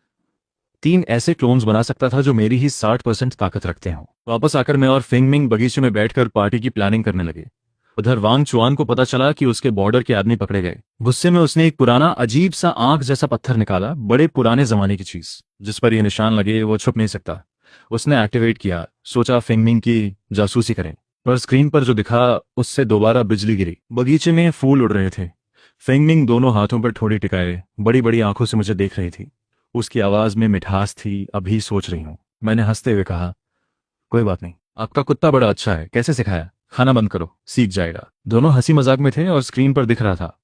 3 ऐसे क्लोन्स बना सकता था जो मेरी ही 60% ताकत रखते हों। वापस आकर मैं और फेंगमिंग बगीचे में बैठकर पार्टी की प्लानिंग करने लगे। उधर वांग चुआन को पता चला कि उसके बॉर्डर के आदमी पकड़े गए। गुस्से में उसने एक पुराना अजीब सा आंख जैसा पत्थर निकाला, बड़े पुराने जमाने की चीज, जिस पर ये निशान लगे वो छुप नहीं सकता। उसने एक्टिवेट किया। सोचा फेंगमिंग की जासूसी करें, पर स्क्रीन पर जो दिखा उससे दोबारा बिजली गिरी। बगीचे में फूल उड़ रहे थे। फेंगमिंग दोनों हाथों पर ठोड़ी टिकाए बड़ी बड़ी आंखों से मुझे देख रही थी। उसकी आवाज में मिठास थी। अभी सोच रही हूँ। मैंने हंसते हुए कहा, कोई बात नहीं, आपका कुत्ता बड़ा अच्छा है। कैसे सिखाया? खाना बंद करो, सीख जाएगा। दोनों हंसी मजाक में थे और स्क्रीन पर दिख रहा था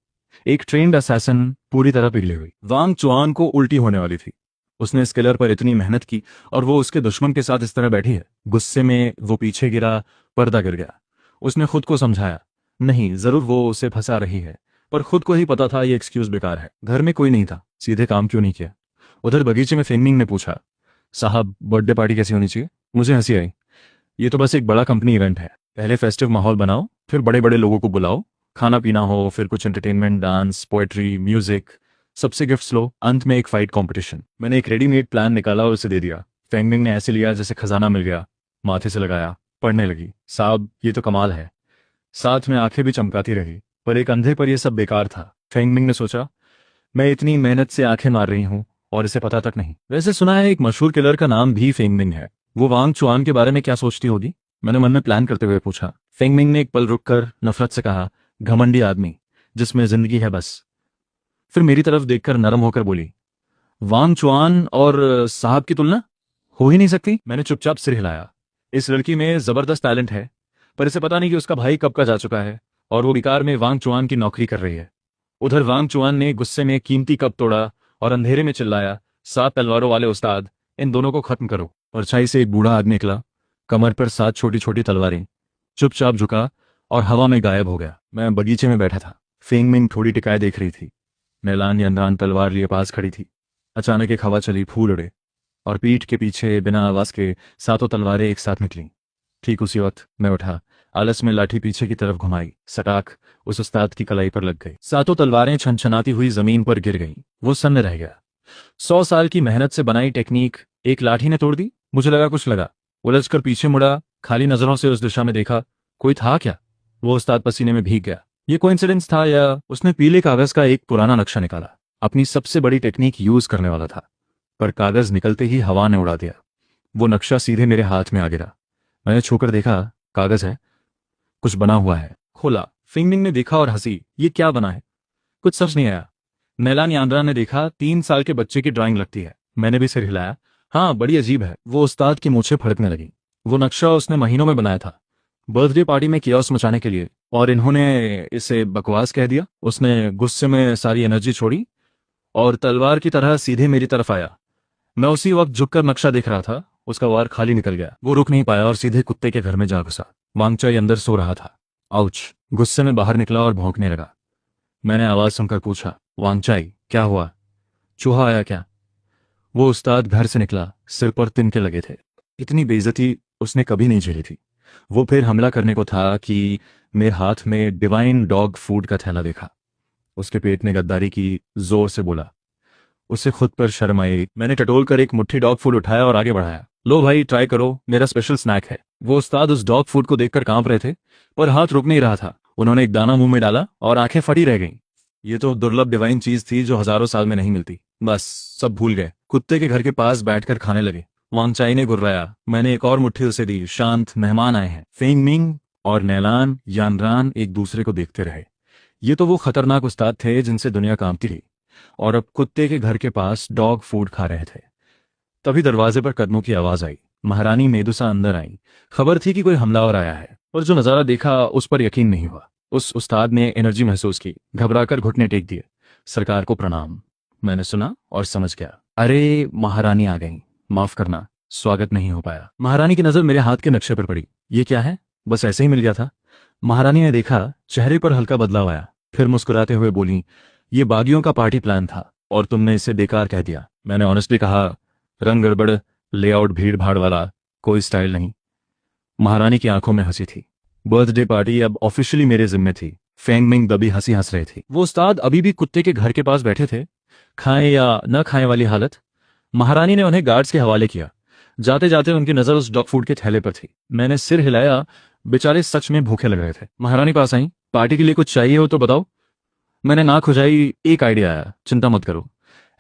एक ट्रेन्ड असैसिन पूरी तरह पिघली हुई। वांग चुआन को उल्टी होने वाली थी। उसने स्किलर पर इतनी मेहनत की और वो उसके दुश्मन के साथ इस तरह बैठी है। गुस्से में वो पीछे गिरा, पर्दा गिर गया। उसने खुद को समझाया, नहीं, जरूर वो उसे फंसा रही है, पर खुद को ही पता था ये एक्सक्यूज बेकार है। घर में कोई नहीं था, सीधे काम क्यों नहीं किया? उधर बगीचे में फेंगमिंग ने पूछा, साहब बर्थडे पार्टी कैसी होनी चाहिए? मुझे हंसी आई। ये तो बस एक बड़ा कंपनी इवेंट है। पहले फेस्टिव माहौल बनाओ, फिर बड़े बड़े लोगों को बुलाओ, खाना पीना हो, फिर कुछ एंटरटेनमेंट, डांस, पोएट्री, म्यूजिक, सबसे गिफ्ट्स लो, अंत में एक फाइट कंपटीशन। मैंने एक रेडीमेड प्लान निकाला और उसे दे दिया। फेंगमिंग ने ऐसे लिया जैसे खजाना मिल गया। माथे से लगाया, पढ़ने लगी, साहब ये तो कमाल है। साथ में आंखें भी चमकाती रही। पर एक अंधे पर यह सब बेकार था। फेंगमिंग ने सोचा, मैं इतनी मेहनत से आंखें मार रही हूँ और इसे पता तक नहीं। वैसे सुना है एक मशहूर किलर का नाम भी फेंगमिंग है। वो वांग चुआन के बारे में क्या सोचती होगी? मैंने मन में प्लान करते हुए पूछा। फेंगमिंग ने एक पल रुककर नफरत से कहा, घमंडी आदमी, जिसमें जिंदगी है बस। फिर मेरी तरफ देखकर नरम होकर बोली, वांग चुआन और साहब की तुलना हो ही नहीं सकती। मैंने चुपचाप सिर हिलाया। इस लड़की में जबरदस्त टैलेंट है, पर इसे पता नहीं कि उसका भाई कब का जा चुका है और वो बेकार में वांग चुआन की नौकरी कर रही है। उधर वांग चुआन ने गुस्से में कीमती कप तोड़ा और अंधेरे में चिल्लाया, 7 तलवारों वाले उस्ताद, इन दोनों को खत्म करो। परछाई से एक बूढ़ा आदमी निकला, कमर पर 7 छोटी छोटी तलवारें, चुपचाप झुका और हवा में गायब हो गया। मैं बगीचे में बैठा था। फेंगमिंग थोड़ी टिकाए देख रही थी। नैलान यंदान तलवार लिए पास खड़ी थी। अचानक एक हवा चली, फूल उड़े और पीठ के पीछे बिना आवाज के 7 तलवारें एक साथ निकली। ठीक उसी वक्त मैं उठा, आलस में लाठी पीछे की तरफ घुमाई, सटाक उस उस्ताद की कलाई पर लग गई। 7 तलवारें छनछनाती हुई जमीन पर गिर गईं। वो सन्न रह गया। 100 साल की मेहनत से बनाई टेक्निक एक लाठी ने तोड़ दी। मुझे लगा कुछ लगा, उलझकर पीछे मुड़ा, खाली नजरों से उस दिशा में देखा। कोई था क्या? वो उस्ताद पसीने में भीग गया। ये कोइंसिडेंस था या उसने पीले कागज का एक पुराना नक्शा निकाला? अपनी सबसे बड़ी टेक्निक यूज करने वाला था, पर कागज निकलते ही हवा ने उड़ा दिया। वो नक्शा सीधे मेरे हाथ में आ गिरा। मैंने छूकर देखा, कागज है, कुछ बना हुआ है। खोला, फिंगमिंग ने देखा और हंसी। ये क्या बना है? कुछ समझ नहीं आया। नैलान यांद्रा ने देखा, 3 साल के बच्चे की ड्राइंग लगती है। मैंने भी सिर हिलाया। हाँ, बड़ी अजीब है। वो उस्ताद की मूछें फड़कने लगी। वो नक्शा उसने महीनों में बनाया था, बर्थडे पार्टी में कियोस्क मचाने के लिए, और इन्होंने इसे बकवास कह दिया। उसने गुस्से में सारी एनर्जी छोड़ी और तलवार की तरह सीधे मेरी तरफ आया। मैं उसी वक्त झुककर नक्शा देख रहा था। उसका वार खाली निकल गया। वो रुक नहीं पाया और सीधे कुत्ते के घर में जा घुसा। वांगचाई अंदर सो रहा था। आउच! गुस्से में बाहर निकला और भौंकने लगा। मैंने आवाज सुनकर पूछा, वांगचाई क्या हुआ? चूहा आया क्या? वो उस्ताद घर से निकला, सिर पर तिनके लगे थे। इतनी बेइज्जती उसने कभी नहीं झेली थी। वो फिर हमला करने को था कि मेरे हाथ में डिवाइन डॉग फूड का थैला देखा। उसके पेट ने गद्दारी की, जोर से बोला। उसे खुद पर शर्म आई। मैंने टटोल कर एक मुट्ठी डॉग फूड उठाया और आगे बढ़ाया। लो भाई, ट्राई करो, मेरा स्पेशल स्नैक है। वो उस्ताद उस डॉग फूड को देखकर कांप रहे थे, पर हाथ रुक नहीं रहा था। उन्होंने एक दाना मुंह में डाला और आंखें फटी रह गईं। ये तो दुर्लभ डिवाइन चीज थी जो हजारों साल में नहीं मिलती। बस सब भूल गए। कुत्ते के घर के पास बैठकर खाने लगे। वांगचाई ने गुर्राया। मैंने एक और मुट्ठी उसे दी। शांत, मेहमान आए हैं। फेंगमिंग और नैलान यानरान एक दूसरे को देखते रहे। ये तो वो खतरनाक उस्ताद थे जिनसे दुनिया कांपती थी, और अब कुत्ते के घर के पास डॉग फूड खा रहे थे। तभी दरवाजे पर कदमों की आवाज आई। महारानी मेदुसा अंदर आई। खबर थी कि कोई हमलावर आया है, पर जो नजारा देखा उस पर यकीन नहीं हुआ। उस उस्ताद ने एनर्जी महसूस की, घबराकर घुटने टेक दिए। सरकार को प्रणाम। मैंने सुना और समझ गया। अरे, महारानी आ गई। माफ करना, स्वागत नहीं हो पाया। महारानी की नजर मेरे हाथ के नक्शे पर पड़ी। ये क्या है? बस ऐसे ही मिल गया था। महारानी ने देखा, चेहरे पर हल्का बदलाव आया। फिर मुस्कुराते हुए बोली, ये बागियों का पार्टी प्लान था और तुमने इसे बेकार कह दिया। मैंने ऑनेस्टली कहा, रंग गड़बड़, लेआउट भीड़ भाड़ वाला, कोई स्टाइल नहीं। महारानी की आंखों में हंसी थी। बर्थडे पार्टी अब ऑफिशियली मेरे जिम्मे थी। फेंगमिंग दबी हंसी हंस रही थी। वो उस्ताद अभी भी कुत्ते के घर के पास बैठे थे, खाएं या न खाएं वाली हालत। महारानी ने उन्हें गार्ड्स के हवाले किया। जाते जाते उनकी नजर उस डॉग फूड के थैले पर थी। मैंने सिर हिलाया। बेचारे सच में भूखे लग रहे थे। महारानी पास आई। पार्टी के लिए कुछ चाहिए हो तो बताओ। मैंने नाक खुजाई। एक आइडिया आया, चिंता मत करो।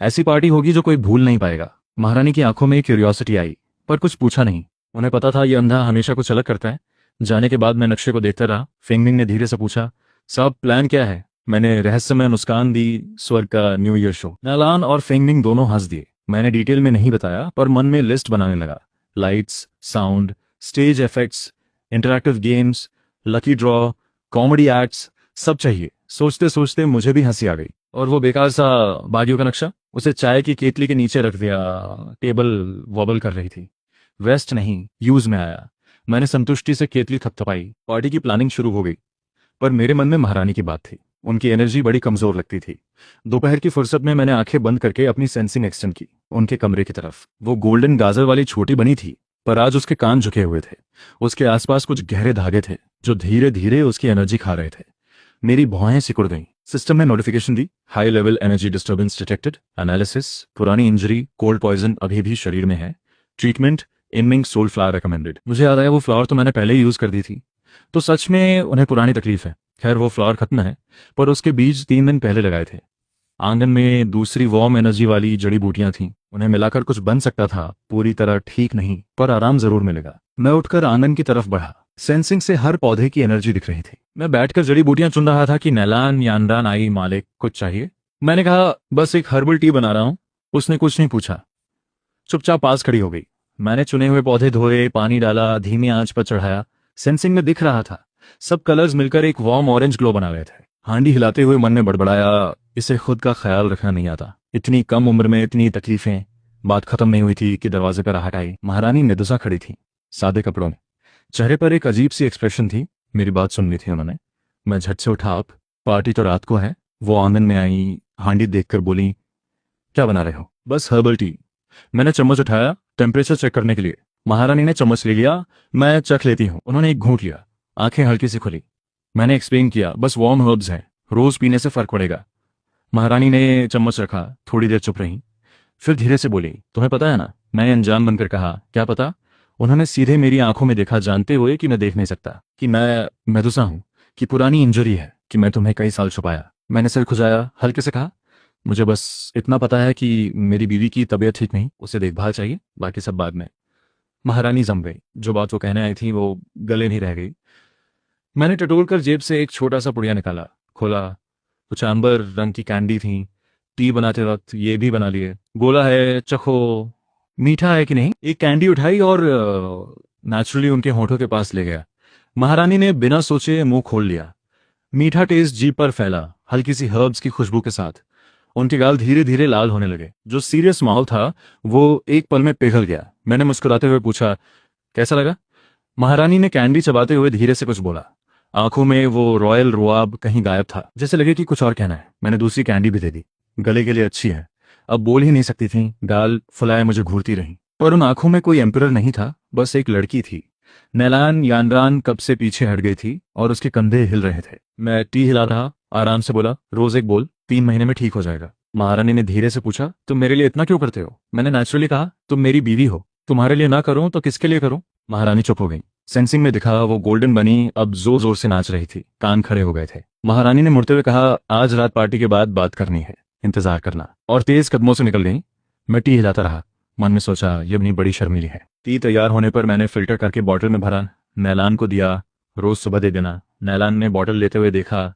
ऐसी पार्टी होगी जो कोई भूल नहीं पाएगा। महारानी की आंखों में क्यूरियोसिटी आई, पर कुछ पूछा नहीं। उन्हें पता था ये अंधा हमेशा कुछ अलग करता है। जाने के बाद मैं नक्शे को देखता रहा। फेंगमिंग ने धीरे से पूछा, साहब प्लान क्या है? मैंने रहस्यमय मुस्कान दी। स्वर्ग का न्यू ईयर शो। नालान और फेंगमिंग दोनों हंस दिए। मैंने डिटेल में नहीं बताया, पर मन में लिस्ट बनाने लगा। Lights, sound, stage effects, interactive games, lucky draw, comedy acts, सब चाहिए। सोचते सोचते मुझे भी हंसी आ गई। और वो बेकार सा बागियों का नक्शा, उसे चाय की केतली के नीचे रख दिया। टेबल वॉबल कर रही थी। वेस्ट नहीं, यूज में आया। मैंने संतुष्टि से केतली थपथपाई। पार्टी की प्लानिंग शुरू हो गई, पर मेरे मन में महारानी की बात थी। उनकी एनर्जी बड़ी कमजोर लगती थी। दोपहर की फुर्सत में मैंने आंखें बंद करके अपनी सेंसिंग एक्सटेंड की उनके कमरे की तरफ। वो गोल्डन गाजर वाली छोटी बनी थी, पर आज उसके कान झुके हुए थे। उसके आसपास कुछ गहरे धागे थे जो धीरे धीरे उसकी एनर्जी खा रहे थे। मेरी भौहें सिकुड़ गईं। सिस्टम ने नोटिफिकेशन दी, high level energy disturbance detected, analysis, पुरानी इंजरी, कोल्ड पॉइजन अभी भी शरीर में है, ट्रीटमेंट इमिंग सोल फ्लावर रिकमेंडेड। मुझे याद आया, वो फ्लावर तो मैंने पहले ही यूज कर दी थी। तो सच में उन्हें पुरानी तकलीफ है। खैर, वो फ्लावर खत्म है, पर उसके बीज 3 दिन पहले लगाए थे। आंगन में दूसरी वार्म एनर्जी वाली जड़ी बूटियां थीं। उन्हें मिलाकर कुछ बन सकता था। पूरी तरह ठीक नहीं, पर आराम जरूर मिलेगा। मैं उठकर आंगन की तरफ बढ़ा। सेंसिंग से हर पौधे की एनर्जी दिख रही थी। मैं बैठकर जड़ी बूटियां चुन रहा था कि नैलान यानरान आई। मालिक, कुछ चाहिए? मैंने कहा, बस एक हर्बल टी बना रहा हूं। उसने कुछ नहीं पूछा, चुपचाप पास खड़ी हो गई। मैंने चुने हुए पौधे धोए, पानी डाला, धीमी आंच पर चढ़ाया। सेंसिंग में दिख रहा था, सब कलर्स मिलकर एक वार्म ऑरेंज ग्लो बना रहे थे। हांडी हिलाते हुए मन में बड़बड़ाया, इसे खुद का ख्याल रखना नहीं आता। इतनी कम उम्र में इतनी तकलीफें। बात खत्म नहीं हुई थी कि दरवाजे पर आहट आई। महारानी मेदुसा खड़ी थी, सादे कपड़ों में। चेहरे पर एक अजीब सी एक्सप्रेशन थी। मेरी बात सुन ली थी उन्होंने। मैं झट से उठा। आप, पार्टी तो रात को है। वो आंगन में आई, हांडी देखकर बोली, क्या बना रहे हो? बस हर्बल टी। मैंने चम्मच उठाया टेम्परेचर चेक करने के लिए। महारानी ने चम्मच ले लिया। मैं चख लेती हूँ। उन्होंने एक घूंट लिया, आंखें हल्की सी खुली। मैंने एक्सप्लेन किया, बस वार्म हर्ब्स हैं, रोज पीने से फर्क पड़ेगा। महारानी ने चम्मच रखा, थोड़ी देर चुप रही, फिर धीरे से बोली, तुम्हें पता है ना, मैं अनजान बनकर कहा, क्या पता। उन्होंने सीधे मेरी आंखों में देखा, जानते हुए कि मैं देख नहीं सकता, कि मैं मेदुसा हूं, कि पुरानी इंजरी है, कि मैं तुम्हें कई साल छुपाया। मैंने सिर खुजाया, हल्के से कहा, मुझे बस इतना पता है कि मेरी बीवी की तबीयत ठीक नहीं, उसे देखभाल चाहिए, बाकी सब बाद में। महारानी जम गई। जो बात वो कहने आई थी वो गले नहीं रह गई। मैंने टटोल कर जेब से एक छोटा सा पुड़िया निकाला, खोला। कुछ अंबर रंग की कैंडी थी। टी बनाते वक्त ये भी बना लिए। बोला है, चखो, मीठा है कि नहीं। एक कैंडी उठाई और नेचुरली उनके होठों के पास ले गया। महारानी ने बिना सोचे मुंह खोल लिया। मीठा टेस्ट जीभ पर फैला, हल्की सी हर्ब्स की खुशबू के साथ। उनके गाल धीरे धीरे लाल होने लगे। जो सीरियस माहौल था वो एक पल में पिघल गया। मैंने मुस्कुराते हुए पूछा, कैसा लगा। महारानी ने कैंडी चबाते हुए धीरे से कुछ बोला। आंखों में वो रॉयल रुआब कहीं गायब था, जैसे लगे कि कुछ और कहना है। मैंने दूसरी कैंडी भी दे दी। गले के लिए अच्छी है। अब बोल ही नहीं सकती थी, गाल फुलाए मुझे घूरती रही। पर उन आंखों में कोई एम्परर नहीं था, बस एक लड़की थी। नैलान यानरान कब से पीछे हट गई थी और उसके कंधे हिल रहे थे। मैं टी हिला रहा, आराम से बोला, रोज एक बोल, 3 महीने में ठीक हो जाएगा। महारानी ने धीरे से पूछा, तुम मेरे लिए इतना क्यों करते हो। मैंने नेचुरली कहा, तुम मेरी बीवी हो, तुम्हारे लिए ना करूं तो किसके लिए करूं। महारानी चुप हो गई। सेंसिंग में दिखा वो गोल्डन बनी अब जोर जोर से नाच रही थी। कान खड़े हो गए थे। महारानी ने मुड़ते हुए कहा, आज रात पार्टी के बाद बात करनी है, इंतजार करना। और तेज कदमों से निकल गई। मैं टी हिलाता रहा, मन में सोचा, ये अपनी बड़ी शर्मीली है। टी तैयार होने पर मैंने फिल्टर करके बॉटल में भरा, नैलान को दिया। रोज सुबह दे देना। नैलान ने बॉटल लेते हुए देखा,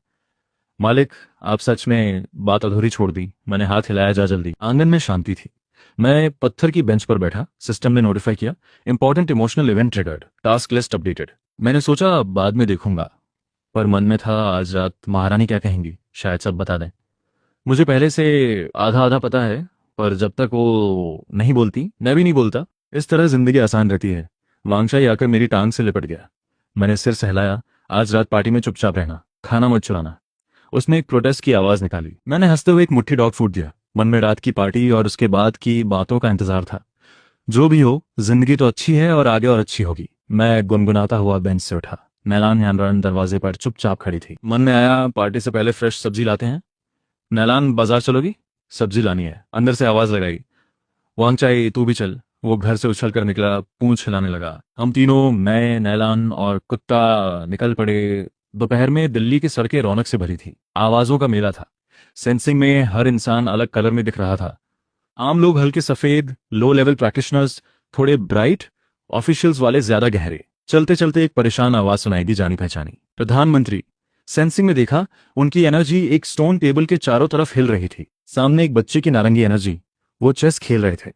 मालिक आप सच में बात अधूरी छोड़ दी। मैंने हाथ हिलाया, जा जल्दी। आंगन में शांति थी। मैं पत्थर की बेंच पर बैठा। सिस्टम ने नोटिफाई किया, important emotional event triggered, task list updated. मैंने सोचा बाद में देखूंगा, पर मन में था, आज रात महारानी क्या कहेंगी, शायद सब बता दें। मुझे पहले से आधा आधा पता है, पर जब तक वो नहीं बोलती मैं भी नहीं बोलता। इस तरह जिंदगी आसान रहती है। वांगशाई आकर मेरी टांग से लिपट गया। मैंने सिर सहलाया, आज रात पार्टी में चुपचाप रहना, खाना मत चुराना। उसने एक प्रोटेस्ट की आवाज निकाली। मैंने हंसते हुए एक मुट्ठी डॉग फूट दिया। मन में रात की पार्टी और उसके बाद की बातों का इंतजार था। जो भी हो, जिंदगी तो अच्छी है और आगे और अच्छी होगी। मैं गुनगुनाता हुआ बेंच से उठा। नैलान यानरान दरवाजे पर चुपचाप खड़ी थी। मन में आया, पार्टी से पहले फ्रेश सब्जी लाते हैं। नैलान, बाजार चलोगी, सब्जी लानी है। अंदर से आवाज लगाई, वांगचाई तू भी चल। वो घर से उछल कर निकला, पूंछ हिलाने लगा। हम तीनों, मैं, नैलान और कुत्ता, निकल पड़े। दोपहर में दिल्ली की सड़कें रौनक से भरी थी। आवाजों का मेला था। सेंसिंग में हर इंसान अलग कलर में दिख रहा था। आम लोग हल्के सफेद, लो लेवल प्रैक्टिशनर्स थोड़े ब्राइट, ऑफिशियल्स वाले ज्यादा गहरे। चलते चलते एक परेशान आवाज सुनाई दी, जानी पहचानी, प्रधानमंत्री। सेंसिंग में देखा, उनकी एनर्जी एक स्टोन टेबल के चारों तरफ हिल रही थी। सामने एक बच्चे की नारंगी एनर्जी, वो चेस खेल रहे थे।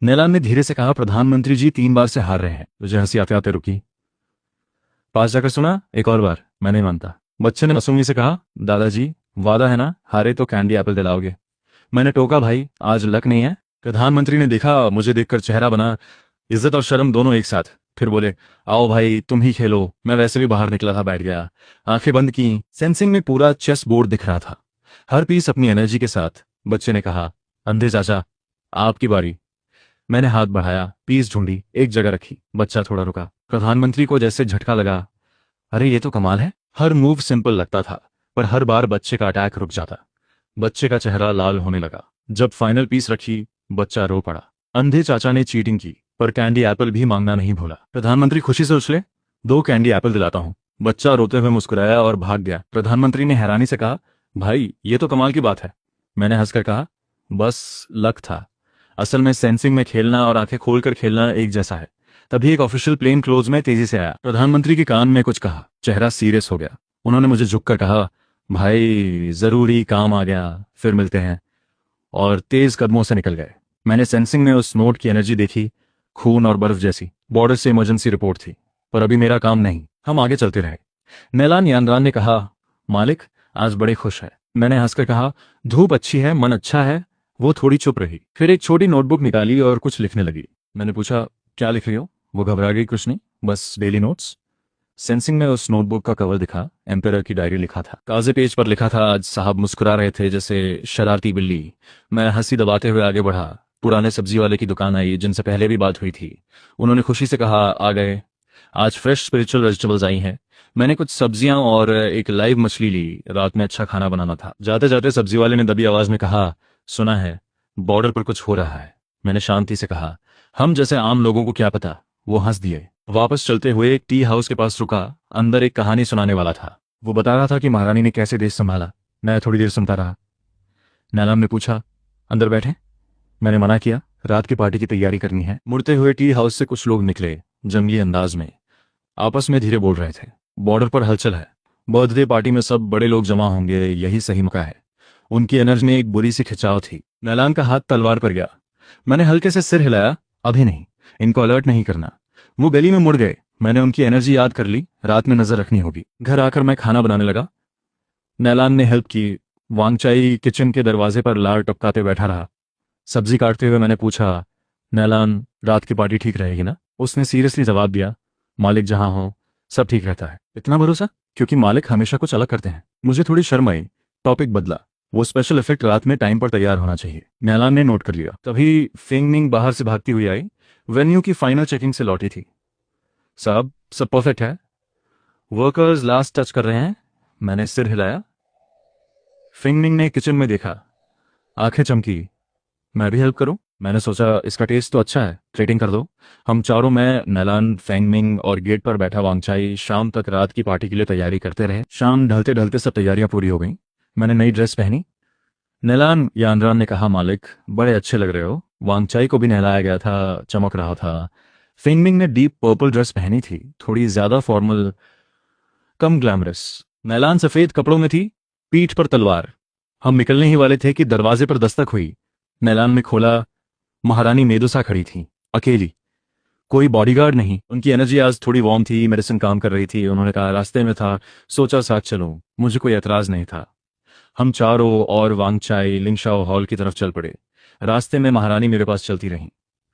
नैलान ने धीरे से कहा, प्रधानमंत्री जी 3 बार से हार रहे हैं। तुझे हंसी आते आते रुकी। पास जाकर सुना, एक और बार। मैं नहीं मानता। बच्चे ने मासूमी से कहा, दादाजी वादा है ना, हारे तो कैंडी एप्पल दिलाओगे। मैंने टोका, भाई आज लक नहीं है। प्रधानमंत्री ने देखा, मुझे देखकर चेहरा बना, इज्जत और शर्म दोनों एक साथ। फिर बोले, आओ भाई तुम ही खेलो। मैं वैसे भी बाहर निकला था, बैठ गया, आंखें बंद की। सेंसिंग में पूरा चेस बोर्ड दिख रहा था, हर पीस अपनी एनर्जी के साथ। बच्चे ने कहा, अंधे चाचा आपकी बारी। मैंने हाथ बढ़ाया, पीस ढूंढी, एक जगह रखी। बच्चा थोड़ा रुका। प्रधानमंत्री को जैसे झटका लगा, अरे ये तो कमाल है। हर मूव सिंपल लगता था, पर हर बार बच्चे का अटैक रुक जाता। बच्चे का चेहरा लाल होने लगा। जब फाइनल पीस रखी, बच्चा रो पड़ा। अंधे चाचा ने चीटिंग की, पर कैंडी एप्पल भी मांगना नहीं भूला। प्रधानमंत्री खुशी से उछले, 2 कैंडी एप्पल दिलाता हूं। बच्चा रोते हुए मुस्कुराया और भाग गया। प्रधानमंत्री ने हैरानी से कहा, भाई ये तो कमाल की बात है। मैंने हंसकर कहा, बस लक था। असल में सेंसिंग में खेलना और आंखें खोलकर खेलना एक जैसा है। तभी एक ऑफिशियल प्लेन क्लोज में तेजी से आया। प्रधानमंत्री के कान में कुछ कहा। चेहरा सीरियस हो गया। उन्होंने मुझे झुककर कहा, भाई जरूरी काम आ गया, फिर मिलते हैं। और तेज कदमों से निकल गए। मैंने सेंसिंग में उस नोट की एनर्जी देखी, खून और बर्फ जैसी। बॉर्डर से इमरजेंसी रिपोर्ट थी, पर अभी मेरा काम नहीं। हम आगे चलते रहे। नैलान यानरान ने कहा, मालिक आज बड़े खुश है। मैंने हंसकर कहा, धूप अच्छी है, मन अच्छा है। वो थोड़ी चुप रही, फिर एक छोटी नोटबुक निकाली और कुछ लिखने लगी। मैंने पूछा, क्या लिख रही हो। वो घबरा गई, कुछ नहीं, बस डेली नोट्स। सेंसिंग में उस नोटबुक का कवर दिखा, एम्पेरर की डायरी लिखा था। काजे पेज पर लिखा था, आज साहब मुस्कुरा रहे थे जैसे शरारती बिल्ली। मैं हंसी दबाते हुए आगे बढ़ा। पुराने सब्जी वाले की दुकान आई, जिनसे पहले भी बात हुई थी। उन्होंने खुशी से कहा, आ गए, आज फ्रेश स्पिरिचुअल वेजिटेबल्स आई हैं। मैंने कुछ सब्जियां और एक लाइव मछली ली, रात में अच्छा खाना बनाना था। जाते जाते सब्जी वाले ने दबी आवाज में कहा, सुना है बॉर्डर पर कुछ हो रहा है। मैंने शांति से कहा, हम जैसे आम लोगों को क्या पता। वो हंस दिए। वापस चलते हुए एक टी हाउस के पास रुका। अंदर एक कहानी सुनाने वाला था। वो बता रहा था कि महारानी ने कैसे देश संभाला। मैं थोड़ी देर सुनता रहा। नैलान ने पूछा, अंदर बैठे? मैंने मना किया, रात की पार्टी की तैयारी करनी है। मुड़ते हुए टी हाउस से कुछ लोग निकले, जंगी अंदाज में, आपस में धीरे बोल रहे थे। बॉर्डर पर हलचल है। बर्थडे पार्टी में सब बड़े लोग जमा होंगे, यही सही मौका है। उनकी एनर्जी में एक बुरी सी खिंचाव थी। नैलान का हाथ तलवार पर गया। मैंने हल्के से सिर हिलाया, अभी नहीं, इनको अलर्ट नहीं करना। वो गली में मुड़ गए। मैंने उनकी एनर्जी याद कर ली, रात में नजर रखनी होगी। घर आकर मैं खाना बनाने लगा। नैलान ने हेल्प की। वांगचाई किचन के दरवाजे पर लार टपकाते बैठा रहा। सब्जी काटते हुए मैंने पूछा, नैलान, रात की पार्टी ठीक रहेगी ना? उसने सीरियसली जवाब दिया, मालिक जहां हो सब ठीक रहता है। इतना भरोसा? क्योंकि मालिक हमेशा कुछ अलग करते हैं। मुझे थोड़ी शर्म आई। टॉपिक बदला। वो स्पेशल इफेक्ट रात में टाइम पर तैयार होना चाहिए। नैलान ने नोट कर लिया। तभी फेंगनिंग बाहर से भागती हुई आई। वेन्यू की फाइनल चेकिंग से लौटी थी। साहब, सब परफेक्ट है, वर्कर्स लास्ट टच कर रहे हैं। मैंने सिर हिलाया। फेंगनिंग ने किचन में देखा, आंखें चमकी। मैं भी हेल्प करूं? मैंने सोचा इसका टेस्ट तो अच्छा है, रेटिंग कर दो। हम चारों, मैं, नैलान, फेंगमिंग और गेट पर बैठा वांगचाई, शाम तक रात की पार्टी के लिए तैयारी करते रहे। शाम ढलते ढलते सब तैयारियां पूरी हो गईं। मैंने नई ड्रेस पहनी। नैलान यानरान ने कहा, मालिक बड़े अच्छे लग रहे हो। वांगचाई को भी नहलाया गया था, चमक रहा था। फेंगमिंग ने डीप पर्पल ड्रेस पहनी थी, थोड़ी ज्यादा फॉर्मल, कम ग्लैमरस। नैलान सफेद कपड़ों में थी, पीठ पर तलवार। हम निकलने ही वाले थे कि दरवाजे पर दस्तक हुई। नैलान ने खोला। महारानी मेदुसा खड़ी थी, अकेली, कोई बॉडीगार्ड नहीं। उनकी एनर्जी आज थोड़ी वार्म थी, मेडिसिन काम कर रही थी। उन्होंने कहा, रास्ते में था, सोचा साथ चलूं। मुझे कोई एतराज नहीं था। हम चारों और वांगचाई लिंगशाओ हॉल की तरफ चल पड़े। रास्ते में महारानी मेरे पास चलती रहीं।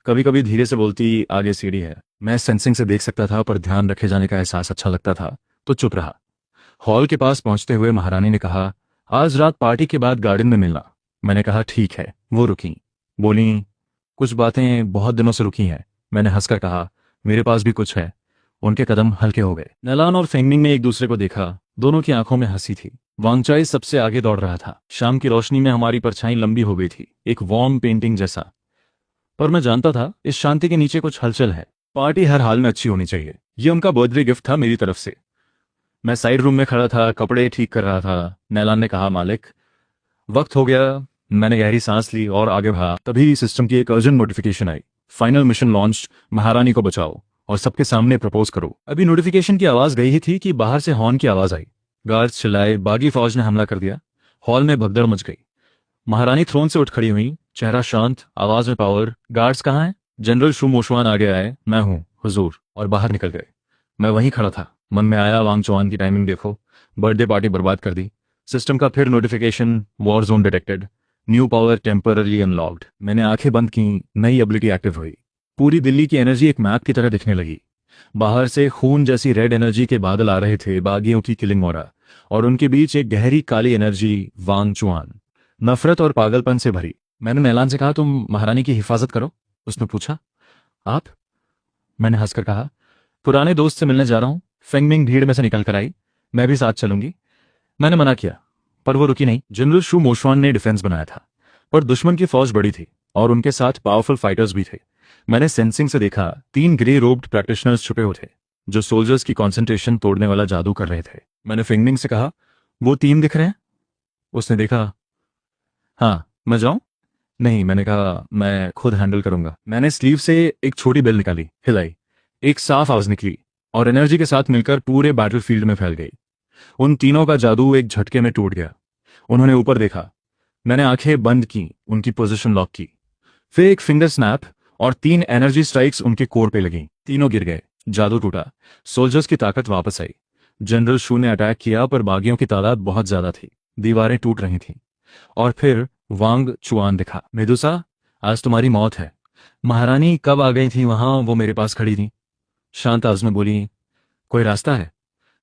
कभी कभी धीरे से बोलती, आगे सीढ़ी है। मैं सेंसिंग से देख सकता था, पर ध्यान रखे जाने का एहसास अच्छा लगता था, तो चुप रहा। हॉल के पास पहुंचते हुए महारानी ने कहा, आज रात पार्टी के बाद गार्डन में मिलना। मैंने कहा, ठीक है। वो रुकी, बोली, कुछ बातें बहुत दिनों से रुकी हैं। मैंने हंसकर कहा, मेरे पास भी कुछ है। उनके कदम हल्के हो गए। नैलान और फेंगमिंग ने एक दूसरे को देखा। दोनों की आंखों में हंसी थी। वांगचाई सबसे आगे दौड़ रहा था। शाम की रोशनी में हमारी परछाई लंबी हो गई थी, एक वार्म पेंटिंग जैसा। पर मैं जानता था, इस शांति के नीचे कुछ हलचल है। पार्टी हर हाल में अच्छी होनी चाहिए। ये उनका बर्थडे गिफ्ट था मेरी तरफ से। मैं साइड रूम में खड़ा था, कपड़े ठीक कर रहा था। नैलान ने कहा, मालिक, वक्त हो गया। मैंने गहरी सांस ली और आगे बढ़ा। तभी सिस्टम की एक अर्जेंट नोटिफिकेशन आई, फाइनल मिशन लॉन्च, महारानी को बचाओ और सबके सामने प्रपोज करो। अभी नोटिफिकेशन की आवाज गई ही थी कि बाहर से हॉर्न की आवाज आई। गार्ड्स चिल्लाए, बागी फौज ने हमला कर दिया। हॉल में भगदड़ मच गई। महारानी थ्रोन से उठ खड़ी हुई, चेहरा शांत, आवाज में पावर। गार्ड्स कहाँ हैं? जनरल शू मोशवान आगे आए, मैं हूं हुजूर, और बाहर निकल गए। मैं वहीं खड़ा था। मन में आया, वांगचुआन की टाइमिंग देखो, बर्थडे पार्टी बर्बाद कर दी। सिस्टम का फिर notification, war zone detected, new power temporary unlocked. मैंने आंखें बंद की, नई एबिलिटी एक्टिव हुई। पूरी दिल्ली की एनर्जी एक मैप की तरह दिखने लगी। बाहर से खून जैसी रेड एनर्जी के बादल आ रहे थे, बागियों की किलिंग ऑरा, और उनके बीच एक गहरी काली एनर्जी, वांगचुआन, नफरत और पागलपन से भरी। मैंने नैलान से कहा, तुम महारानी की हिफाजत करो। उसने पूछा, आप? मैंने हंसकर कहा, पुराने दोस्त से मिलने जा रहा हूं। फेंगमिंग भीड़ में से निकल कर आई, मैं भी साथ चलूंगी। मैंने मना किया, पर वो रुकी नहीं। जनरल शू मोशवान ने डिफेंस बनाया था, पर दुश्मन की फौज बड़ी थी और उनके साथ पावरफुल फाइटर्स भी थे। मैंने सेंसिंग से देखा, 3 ग्रे रोब्ड प्रैक्टिशनर्स छुपे हुए थे, जो सोल्जर्स की कंसंट्रेशन तोड़ने वाला जादू कर रहे थे। मैंने फेंगमिंग से कहा, वो 3 दिख रहे हैं? उसने देखा। हाँ, मैं जाऊं? नहीं, मैंने कहा, मैं खुद हैंडल करूंगा। मैंने स्लीव से एक छोटी बेल निकाली, हिलाई। एक साफ आवाज निकली और एनर्जी के साथ मिलकर पूरे बैटलफील्ड में फैल गई। उन तीनों का जादू एक झटके में टूट गया। उन्होंने ऊपर देखा। मैंने आंखें बंद की, उनकी पोजीशन लॉक की। फिर एक फिंगर स्नैप और 3 एनर्जी स्ट्राइक्स उनके कोर पे लगी। तीनों गिर गए, जादू टूटा, सोल्जर्स की ताकत वापस आई। जनरल शू ने अटैक किया, पर बागियों की तादाद बहुत ज्यादा थी, दीवारें टूट रही थीं। और फिर वांग चुआन दिखा। मेदुसा, आज तुम्हारी मौत है। महारानी कब आ गई थी वहां? वो मेरे पास खड़ी थी, शांत आवाज में बोली, कोई रास्ता है?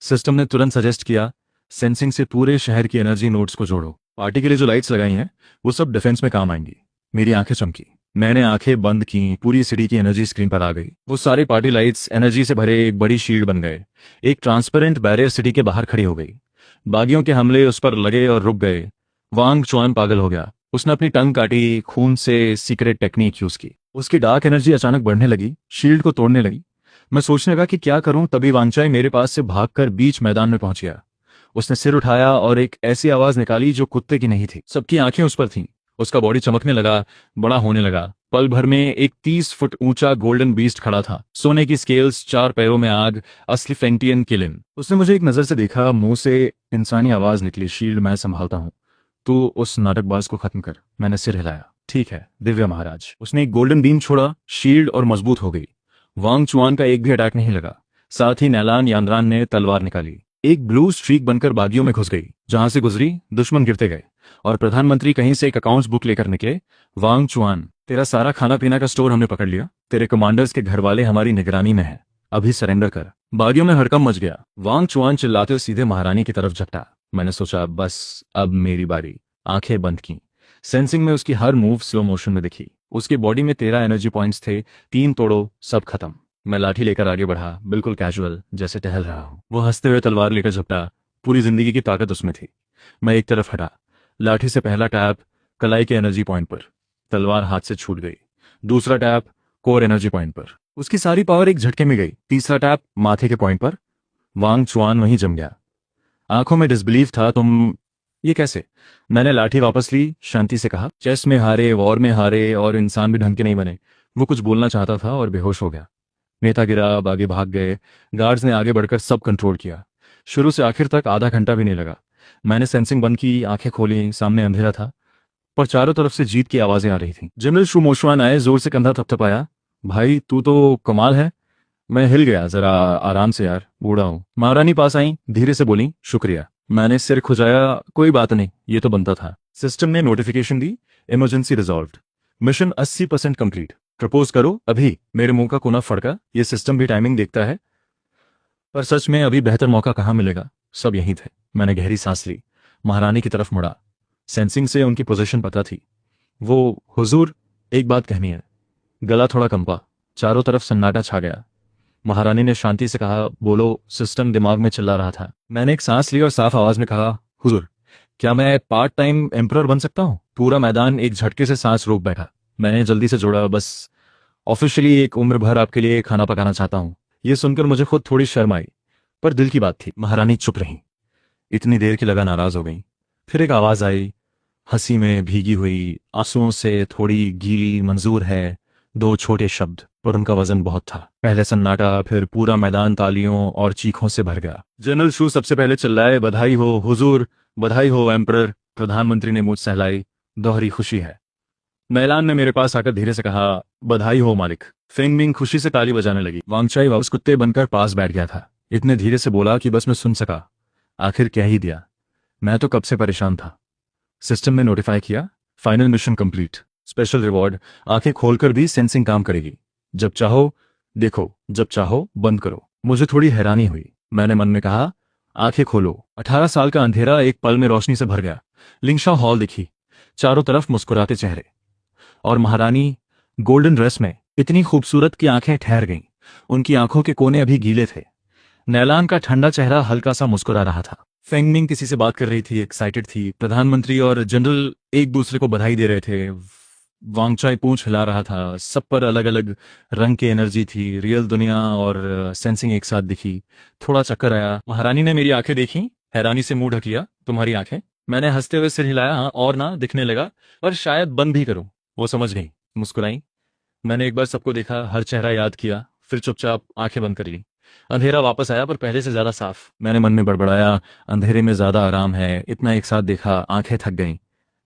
सिस्टम ने तुरंत सजेस्ट किया, सेंसिंग से पूरे शहर की एनर्जी नोड्स को जोड़ो। पार्टी के लिए जो लाइट्स लगाई हैं, वो सब डिफेंस में काम आएंगी। मेरी आंखें चमकी। मैंने आंखें बंद की, पूरी सिटी की एनर्जी स्क्रीन पर आ गई। वो सारी पार्टी लाइट्स एनर्जी से भरे एक बड़ी शील्ड बन गए। एक ट्रांसपेरेंट बैरियर सिटी के बाहर खड़ी हो गई। बागियों के हमले उस पर लगे और रुक गए। वांग चुआन पागल हो गया। उसने अपनी टंग काटी, खून से सीक्रेट टेक्निक यूज की। उसकी डार्क एनर्जी अचानक बढ़ने लगी, शील्ड को तोड़ने लगी। मैं सोचने लगा कि क्या करूं, तभी वांगचाई मेरे पास से भागकर बीच मैदान में पहुंच गया। उसने सिर उठाया और एक ऐसी आवाज निकाली जो कुत्ते की नहीं थी। सबकी आंखें उस पर थीं। उसका बॉडी चमकने लगा, बड़ा होने लगा। पल भर में एक 30 फुट ऊंचा गोल्डन बीस्ट खड़ा था, सोने की स्केल्स, 4 पैरों में आग, असली फेंटियन किलिन। उसने मुझे एक नजर से देखा, मुंह से इंसानी आवाज निकली, शील्ड मैं संभालता हूं, तू उस नाटकबाज को खत्म कर। मैंने सिर हिलाया। ठीक है दिव्य महाराज। उसने एक गोल्डन बीम छोड़ा, शील्ड और मजबूत हो गई। वांग चुआन का एक भी अटैक नहीं लगा। साथ ही नैलान यांद्रान ने तलवार निकाली, एक ब्लू स्ट्रीक बनकर बागियों में घुस गई। जहां से गुजरी दुश्मन गिरते गए और प्रधानमंत्री कहीं से एक अकाउंट्स बुक लेकर निकले। वांग चुआन, तेरा सारा खाना पीना का स्टोर हमने पकड़ लिया। तेरे कमांडर्स के घर वाले हमारी निगरानी में हैं। अभी सरेंडर कर। बागियों में हड़कंप मच गया। वांग चुआन चिल्लाते हुए सीधे महारानी की तरफ झपटा। मैंने सोचा बस अब मेरी बारी। आंखें बंद की। सेंसिंग में उसकी हर मूव स्लो मोशन में दिखी। उसकी बॉडी में 13 एनर्जी पॉइंट्स थे। 3 तोड़ो, सब खत्म। मैं लाठी लेकर आगे बढ़ा, बिल्कुल कैजुअल, जैसे टहल रहा हूं। वो हंसते हुए तलवार लेकर झपटा। पूरी जिंदगी की ताकत उसमें थी। मैं एक तरफ हटा। लाठी से पहला टैप कलाई के एनर्जी पॉइंट पर, तलवार हाथ से छूट गई। दूसरा टैप कोर एनर्जी पॉइंट पर, उसकी सारी पावर एक झटके में गई। तीसरा टैप माथे के पॉइंट पर। वांग चुआन वहीं जम गया। आंखों में डिसबिलीफ था। तुम ये कैसे? मैंने लाठी वापस ली, शांति से कहा, चेस में हारे, वॉर में हारे और इंसान भी ढंग के नहीं बने। वो कुछ बोलना चाहता था और बेहोश हो गया। नेता गिरा, अब आगे भाग गए। गार्ड्स ने आगे बढ़कर सब कंट्रोल किया। शुरू से आखिर तक आधा घंटा भी नहीं लगा। मैंने सेंसिंग बंद की, आंखें खोली, सामने अंधेरा था, पर चारों तरफ से जीत की आवाजें आ रही थीं। जनरल शू मोशवान आए, जोर से कंधा थपथपाया। भाई तू तो कमाल है। मैं हिल गया। जरा आराम से यार, बूढ़ा हूं। महारानी पास आई, धीरे से बोली, शुक्रिया। मैंने सिर खुजाया। कोई बात नहीं, ये तो बनता था। सिस्टम ने नोटिफिकेशन दी, emergency resolved, mission 80% complete, propose करो अभी। मेरे मुंह का कोना फड़का। ये सिस्टम भी टाइमिंग देखता है। पर सच में अभी बेहतर मौका कहाँ मिलेगा? सब यहीं थे। मैंने गहरी सांस ली, महारानी की तरफ मुड़ा। सेंसिंग से उनकी पोजीशन पता थी। वो, हुजूर एक बात कहनी है। गला थोड़ा कंपा। चारों तरफ सन्नाटा छा गया। महारानी ने शांति से कहा, बोलो। सिस्टम दिमाग में चिल्ला रहा था। मैंने एक सांस ली और साफ आवाज में कहा, हुजूर क्या मैं पार्ट टाइम एम्परर बन सकता हूँ? पूरा मैदान एक झटके से सांस रोक बैठा। मैंने जल्दी से जोड़ा, बस ऑफिशियली एक उम्र भर आपके लिए खाना पकाना चाहता हूँ। ये सुनकर मुझे खुद थोड़ी शर्म आई, पर दिल की बात थी। महारानी चुप रही। इतनी देर की लगा नाराज हो गई। फिर एक आवाज आई, हंसी में भीगी हुई, आंसुओं से थोड़ी गीली, मंजूर है। 2 छोटे शब्द, पर उनका वजन बहुत था। पहले सन्नाटा, फिर पूरा मैदान तालियों और चीखों से भर गया। जनरल शू सबसे पहले चिल्लाए, बधाई हो हुजूर, बधाई हो एम्परर। प्रधानमंत्री ने मूंछ सहलाई, दोहरी खुशी है। मैलान ने मेरे पास आकर धीरे से कहा, बधाई हो मालिक। फेंगमिंग खुशी से ताली बजाने लगी। वांगचाई वापस कुत्ते बनकर पास बैठ गया था। इतने धीरे से बोला कि बस मैं सुन सका। आखिर कह ही दिया। मैं तो कब से परेशान था। सिस्टम ने नोटिफाई किया, final mission complete, special reward. आंखें खोलकर भी सेंसिंग काम करेगी। जब चाहो देखो, जब चाहो बंद करो। मुझे थोड़ी हैरानी हुई। मैंने मन में कहा, आंखें खोलो। 18 साल का अंधेरा एक पल में रोशनी से भर गया। लिंगशा हॉल दिखी, चारों तरफ मुस्कुराते चेहरे, और महारानी गोल्डन ड्रेस में, इतनी खूबसूरत कि आंखें ठहर गईं। उनकी आंखों के कोने अभी गीले थे। नैलान का ठंडा चेहरा हल्का सा मुस्कुरा रहा था। फेंगमिंग किसी से बात कर रही थी, एक्साइटेड थी। प्रधानमंत्री और जनरल एक दूसरे को बधाई दे रहे थे। वांगचाई पूंछ हिला रहा था। सब पर अलग अलग रंग की एनर्जी थी। रियल दुनिया और सेंसिंग एक साथ दिखी। थोड़ा चक्कर आया। महारानी ने मेरी आंखें देखी, हैरानी से मुंह ढक लिया। तुम्हारी आंखें? मैंने हंसते हुए सिर हिलाया। हाँ, और ना दिखने लगा, पर शायद बंद भी करूं। वो समझ गई, मुस्कुराई। मैंने एक बार सबको देखा, हर चेहरा याद किया, फिर चुपचाप आंखें बंद कर ली। अंधेरा वापस आया, पर पहले से ज्यादा साफ। मैंने मन में बड़बड़ाया, अंधेरे में ज्यादा आराम है। इतना एक साथ देखा, आंखें थक गईं।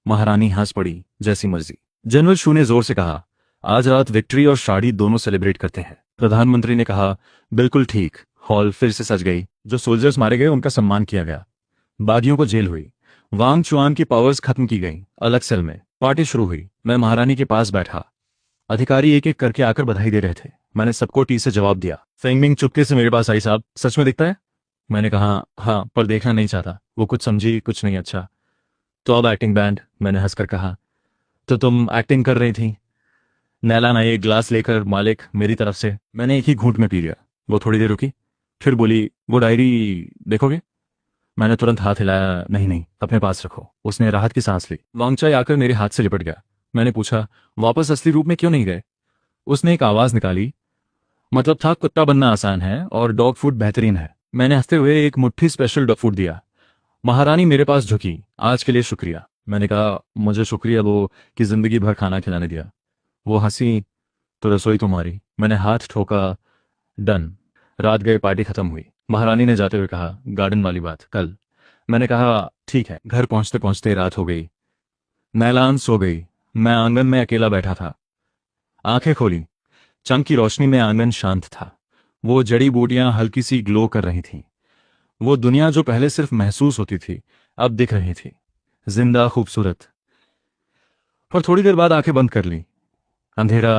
महारानी हंस पड़ी, जैसी मर्जी। जनरल शू ने जोर से कहा, आज रात विक्ट्री और शादी दोनों सेलिब्रेट करते हैं। प्रधानमंत्री ने कहा, बिल्कुल ठीक। हॉल फिर से सज गई। जो सोल्जर्स मारे गए उनका सम्मान किया गया। बागियों को जेल हुई। वांग चुआन की पावर्स खत्म की गई। अलग सेल में पार्टी शुरू हुई। मैं महारानी के पास बैठा। अधिकारी एक एक करके आकर बधाई दे रहे थे। मैंने सबको टी से जवाब दिया। फेंगमिंग चुपके से मेरे पास आई, साहब सच में दिखता है? मैंने कहा, हाँ, पर देखना नहीं चाहता। वो कुछ समझी, कुछ नहीं। अच्छा तो अब एक्टिंग बैंड, मैंने हंसकर कहा। तो तुम एक्टिंग कर रही थी? नैलान आई एक ग्लास लेकर, मालिक मेरी तरफ से। मैंने एक ही घूंट में पी लिया। वो थोड़ी देर रुकी, फिर बोली, वो डायरी देखोगे? मैंने तुरंत हाथ हिलाया, नहीं नहीं, अपने पास रखो। उसने राहत की सांस ली। वांगचाई आकर मेरे हाथ से लिपट गया। मैंने पूछा, वापस असली रूप में क्यों नहीं गए? उसने एक आवाज निकाली। मतलब था कुत्ता बनना आसान है और डॉग फूड बेहतरीन है। मैंने हंसते हुए एक मुट्ठी स्पेशल डॉग फूड दिया। महारानी मेरे पास झुकी। आज के लिए शुक्रिया। मैंने कहा, मुझे शुक्रिया वो कि जिंदगी भर खाना खिलाने दिया। वो हंसी। तो रसोई तुम्हारी। मैंने हाथ ठोका। डन। रात गए, पार्टी खत्म हुई। महारानी ने जाते हुए कहा, गार्डन वाली बात कल। मैंने कहा, ठीक है। घर पहुंचते पहुंचते रात हो गई। नैलान सो गई। मैं आंगन में अकेला बैठा था। आंखें खोली। चंद की रोशनी में आंगन शांत था। वो जड़ी बूटियां हल्की सी ग्लो कर रही थीं। वो दुनिया जो पहले सिर्फ महसूस होती थी अब दिख रही थी, जिंदा, खूबसूरत। पर थोड़ी देर बाद आंखें बंद कर ली। अंधेरा,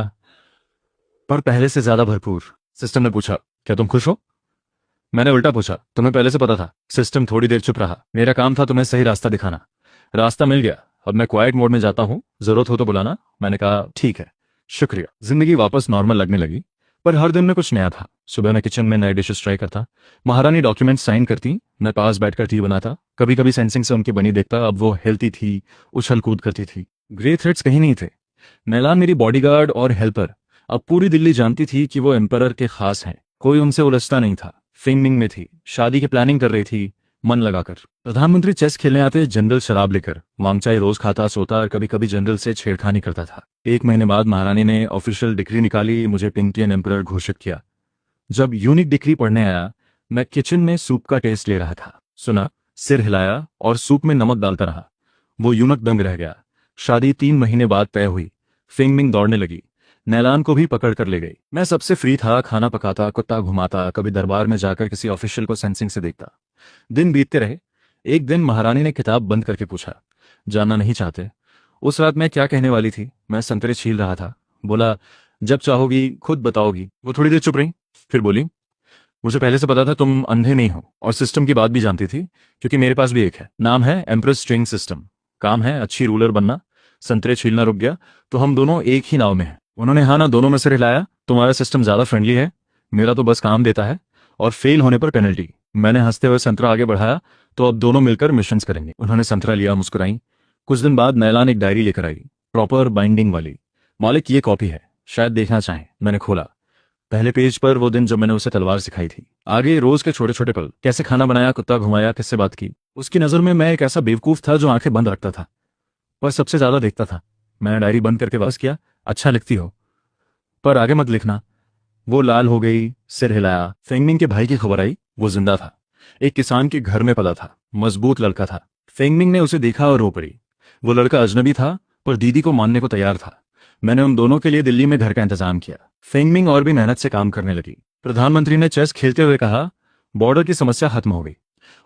पर पहले से ज्यादा भरपूर। सिस्टम ने पूछा, क्या तुम खुश हो? मैंने उल्टा पूछा, तुम्हें पहले से पता था? सिस्टम थोड़ी देर चुप रहा। मेरा काम था तुम्हें सही रास्ता दिखाना। रास्ता मिल गया। अब मैं क्वाइट मोड में जाता हूँ, जरूरत हो तो बुलाना। मैंने कहा, ठीक है, शुक्रिया। जिंदगी वापस नॉर्मल लगने लगी। पर हर दिन में कुछ नया था। सुबह मैं किचन में नए डिशेस ट्राई करता। महारानी डॉक्यूमेंट साइन करती, मैं पास बैठकर टी बनाता। कभी कभी सेंसिंग से उनकी बनी देखता। अब वो हेल्थी थी, उछल कूद करती थी। ग्रे थ्रेड्स कहीं नहीं थे। नैलान मेरी बॉडीगार्ड और हेल्पर। अब पूरी दिल्ली जानती थी कि वो एम्परर के खास हैं। कोई उनसे उलझता नहीं था। फिल्मिंग में थी, शादी की प्लानिंग कर रही थी, मन लगाकर। प्रधानमंत्री चेस खेलने आते, जनरल शराब लेकर। वांगचाई रोज खाता, सोता और कभी कभी जनरल से छेड़खानी करता था। 1 महीने बाद महारानी ने ऑफिशियल डिक्री निकाली, मुझे पिंकटियन एम्परर घोषित किया। जब यूनिक डिक्री पढ़ने आया, मैं किचन में सूप का टेस्ट ले रहा था। सुना, सिर हिलाया और सूप में नमक डालता रहा। वो यूनक दंग रह गया। शादी 3 महीने बाद तय हुई। फिंगमिंग दौड़ने लगी। नैलान को भी पकड़ कर ले गई। मैं सबसे फ्री था, खाना पकाता, कुत्ता घुमाता, कभी दरबार में जाकर किसी ऑफिशियल को सेंसिंग से देखता। दिन बीतते रहे। एक दिन महारानी ने किताब बंद करके पूछा, जानना नहीं चाहते? उस रात मैं क्या कहने वाली थी? मैं संतरे छील रहा था। बोला, जब चाहोगी खुद बताओगी। वो थोड़ी देर चुप रही, फिर बोली, मुझे पहले से पता था तुम अंधे नहीं हो, और सिस्टम की बात भी जानती थी, क्योंकि मेरे पास भी एक है। नाम है एम्प्रेस स्ट्रिंग सिस्टम। काम है अच्छी रूलर बनना। संतरे छीलना रुक गया तो हम दोनों एक ही नाव में हैं। उन्होंने हाँ ना दोनों में सिर हिलाया। तुम्हारा सिस्टम ज्यादा फ्रेंडली है, मेरा तो बस काम देता है, और फेल होने पर पेनल्टी। मैंने हंसते हुए संतरा आगे बढ़ाया, तो अब दोनों मिलकर मिशंस करेंगे। उन्होंने संतरा लिया, मुस्कुराई। कुछ दिन बाद नैलान एक डायरी लेकर आई, प्रॉपर बाइंडिंग वाली। मालिक, ये कॉपी है, शायद देखना चाहें। मैंने खोला। पहले पेज पर वो दिन जब मैंने उसे तलवार सिखाई थी। आगे रोज के छोटे छोटे पल, कैसे खाना बनाया, कुत्ता घुमाया, किससे बात की। उसकी नजर में मैं एक ऐसा बेवकूफ था जो आंखें बंद रखता था, पर सबसे ज्यादा देखता था। मैंने डायरी बंद करके वापस किया। अच्छा लिखती हो, पर आगे मत लिखना। वो लाल हो गई, सिर हिलाया। फेंगमिंग के भाई की खबर आई, वो जिंदा था। एक किसान के घर में पला था, मजबूत लड़का था। फेंगमिंग ने उसे देखा और रो पड़ी। वो लड़का अजनबी था, पर दीदी को मानने को तैयार था। मैंने उन दोनों के लिए दिल्ली में घर का इंतजाम किया। फेंगमिंग और भी मेहनत से काम करने लगी। प्रधानमंत्री ने चेस खेलते हुए कहा, बॉर्डर की समस्या खत्म हो गई।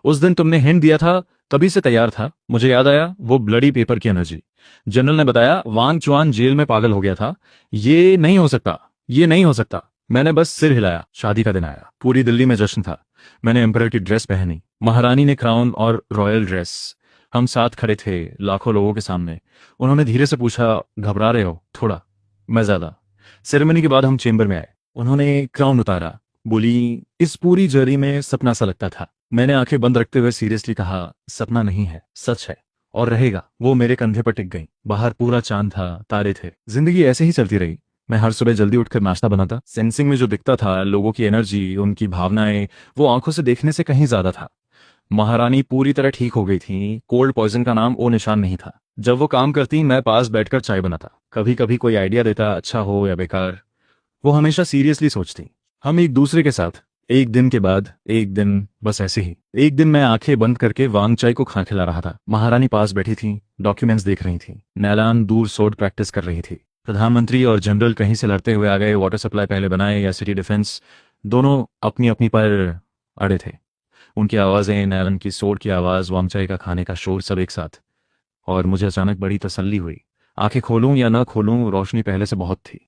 उस दिन तुमने हिंट दिया था, तभी से तैयार था। मुझे याद आया, वो ब्लडी पेपर की एनर्जी। जनरल ने बताया, वांग चुआन जेल में पागल हो गया था। ये नहीं हो सकता, ये नहीं हो सकता। मैंने बस सिर हिलाया। शादी का दिन आया। पूरी दिल्ली में जश्न था। मैंने एम्परर की ड्रेस पहनी, महारानी ने क्राउन और रॉयल ड्रेस। हम साथ खड़े थे, लाखों लोगों के सामने। उन्होंने धीरे से पूछा, घबरा रहे हो? थोड़ा। मैं ज्यादा। सेरेमनी के बाद हम चेंबर में आए। उन्होंने क्राउन उतारा। बोली, इस पूरी जर्नी में सपना सा लगता था। मैंने आंखें बंद रखते हुए सीरियसली कहा, सपना नहीं है, सच है, और रहेगा। वो मेरे कंधे पर टिक गई। बाहर पूरा चांद था, तारे थे। जिंदगी ऐसे ही चलती रही। मैं हर सुबह जल्दी उठकर नाश्ता बनाता। सेंसिंग में जो दिखता था, लोगों की एनर्जी, उनकी भावनाएं, वो आंखों से देखने से कहीं ज्यादा था। महारानी पूरी तरह ठीक हो गई थी। कोल्ड पॉइजन का नाम ओ निशान नहीं था। जब वो काम करती, मैं पास बैठकर चाय बनाता। कभी कभी कोई आइडिया देता, अच्छा हो या बेकार। वो हमेशा सीरियसली सोचती। हम एक दूसरे के साथ। एक दिन के बाद एक दिन, बस ऐसे ही। एक दिन मैं आंखें बंद करके वांग चाय को खा खिला रहा था। महारानी पास बैठी थी, डॉक्यूमेंट्स देख रही थी। नैलान दूर सोड प्रैक्टिस कर रही थी। प्रधानमंत्री और जनरल कहीं से लड़ते हुए आ गए। वाटर सप्लाई पहले बनाए या सिटी डिफेंस, दोनों अपनी अपनी पर अड़े थे। उनकी आवाजें, नैलन की सोड की आवाज, वांगचाई का खाने का शोर, सब एक साथ। और मुझे अचानक बड़ी तसल्ली हुई। आंखें खोलूं या ना खोलूं, रोशनी पहले से बहुत थी।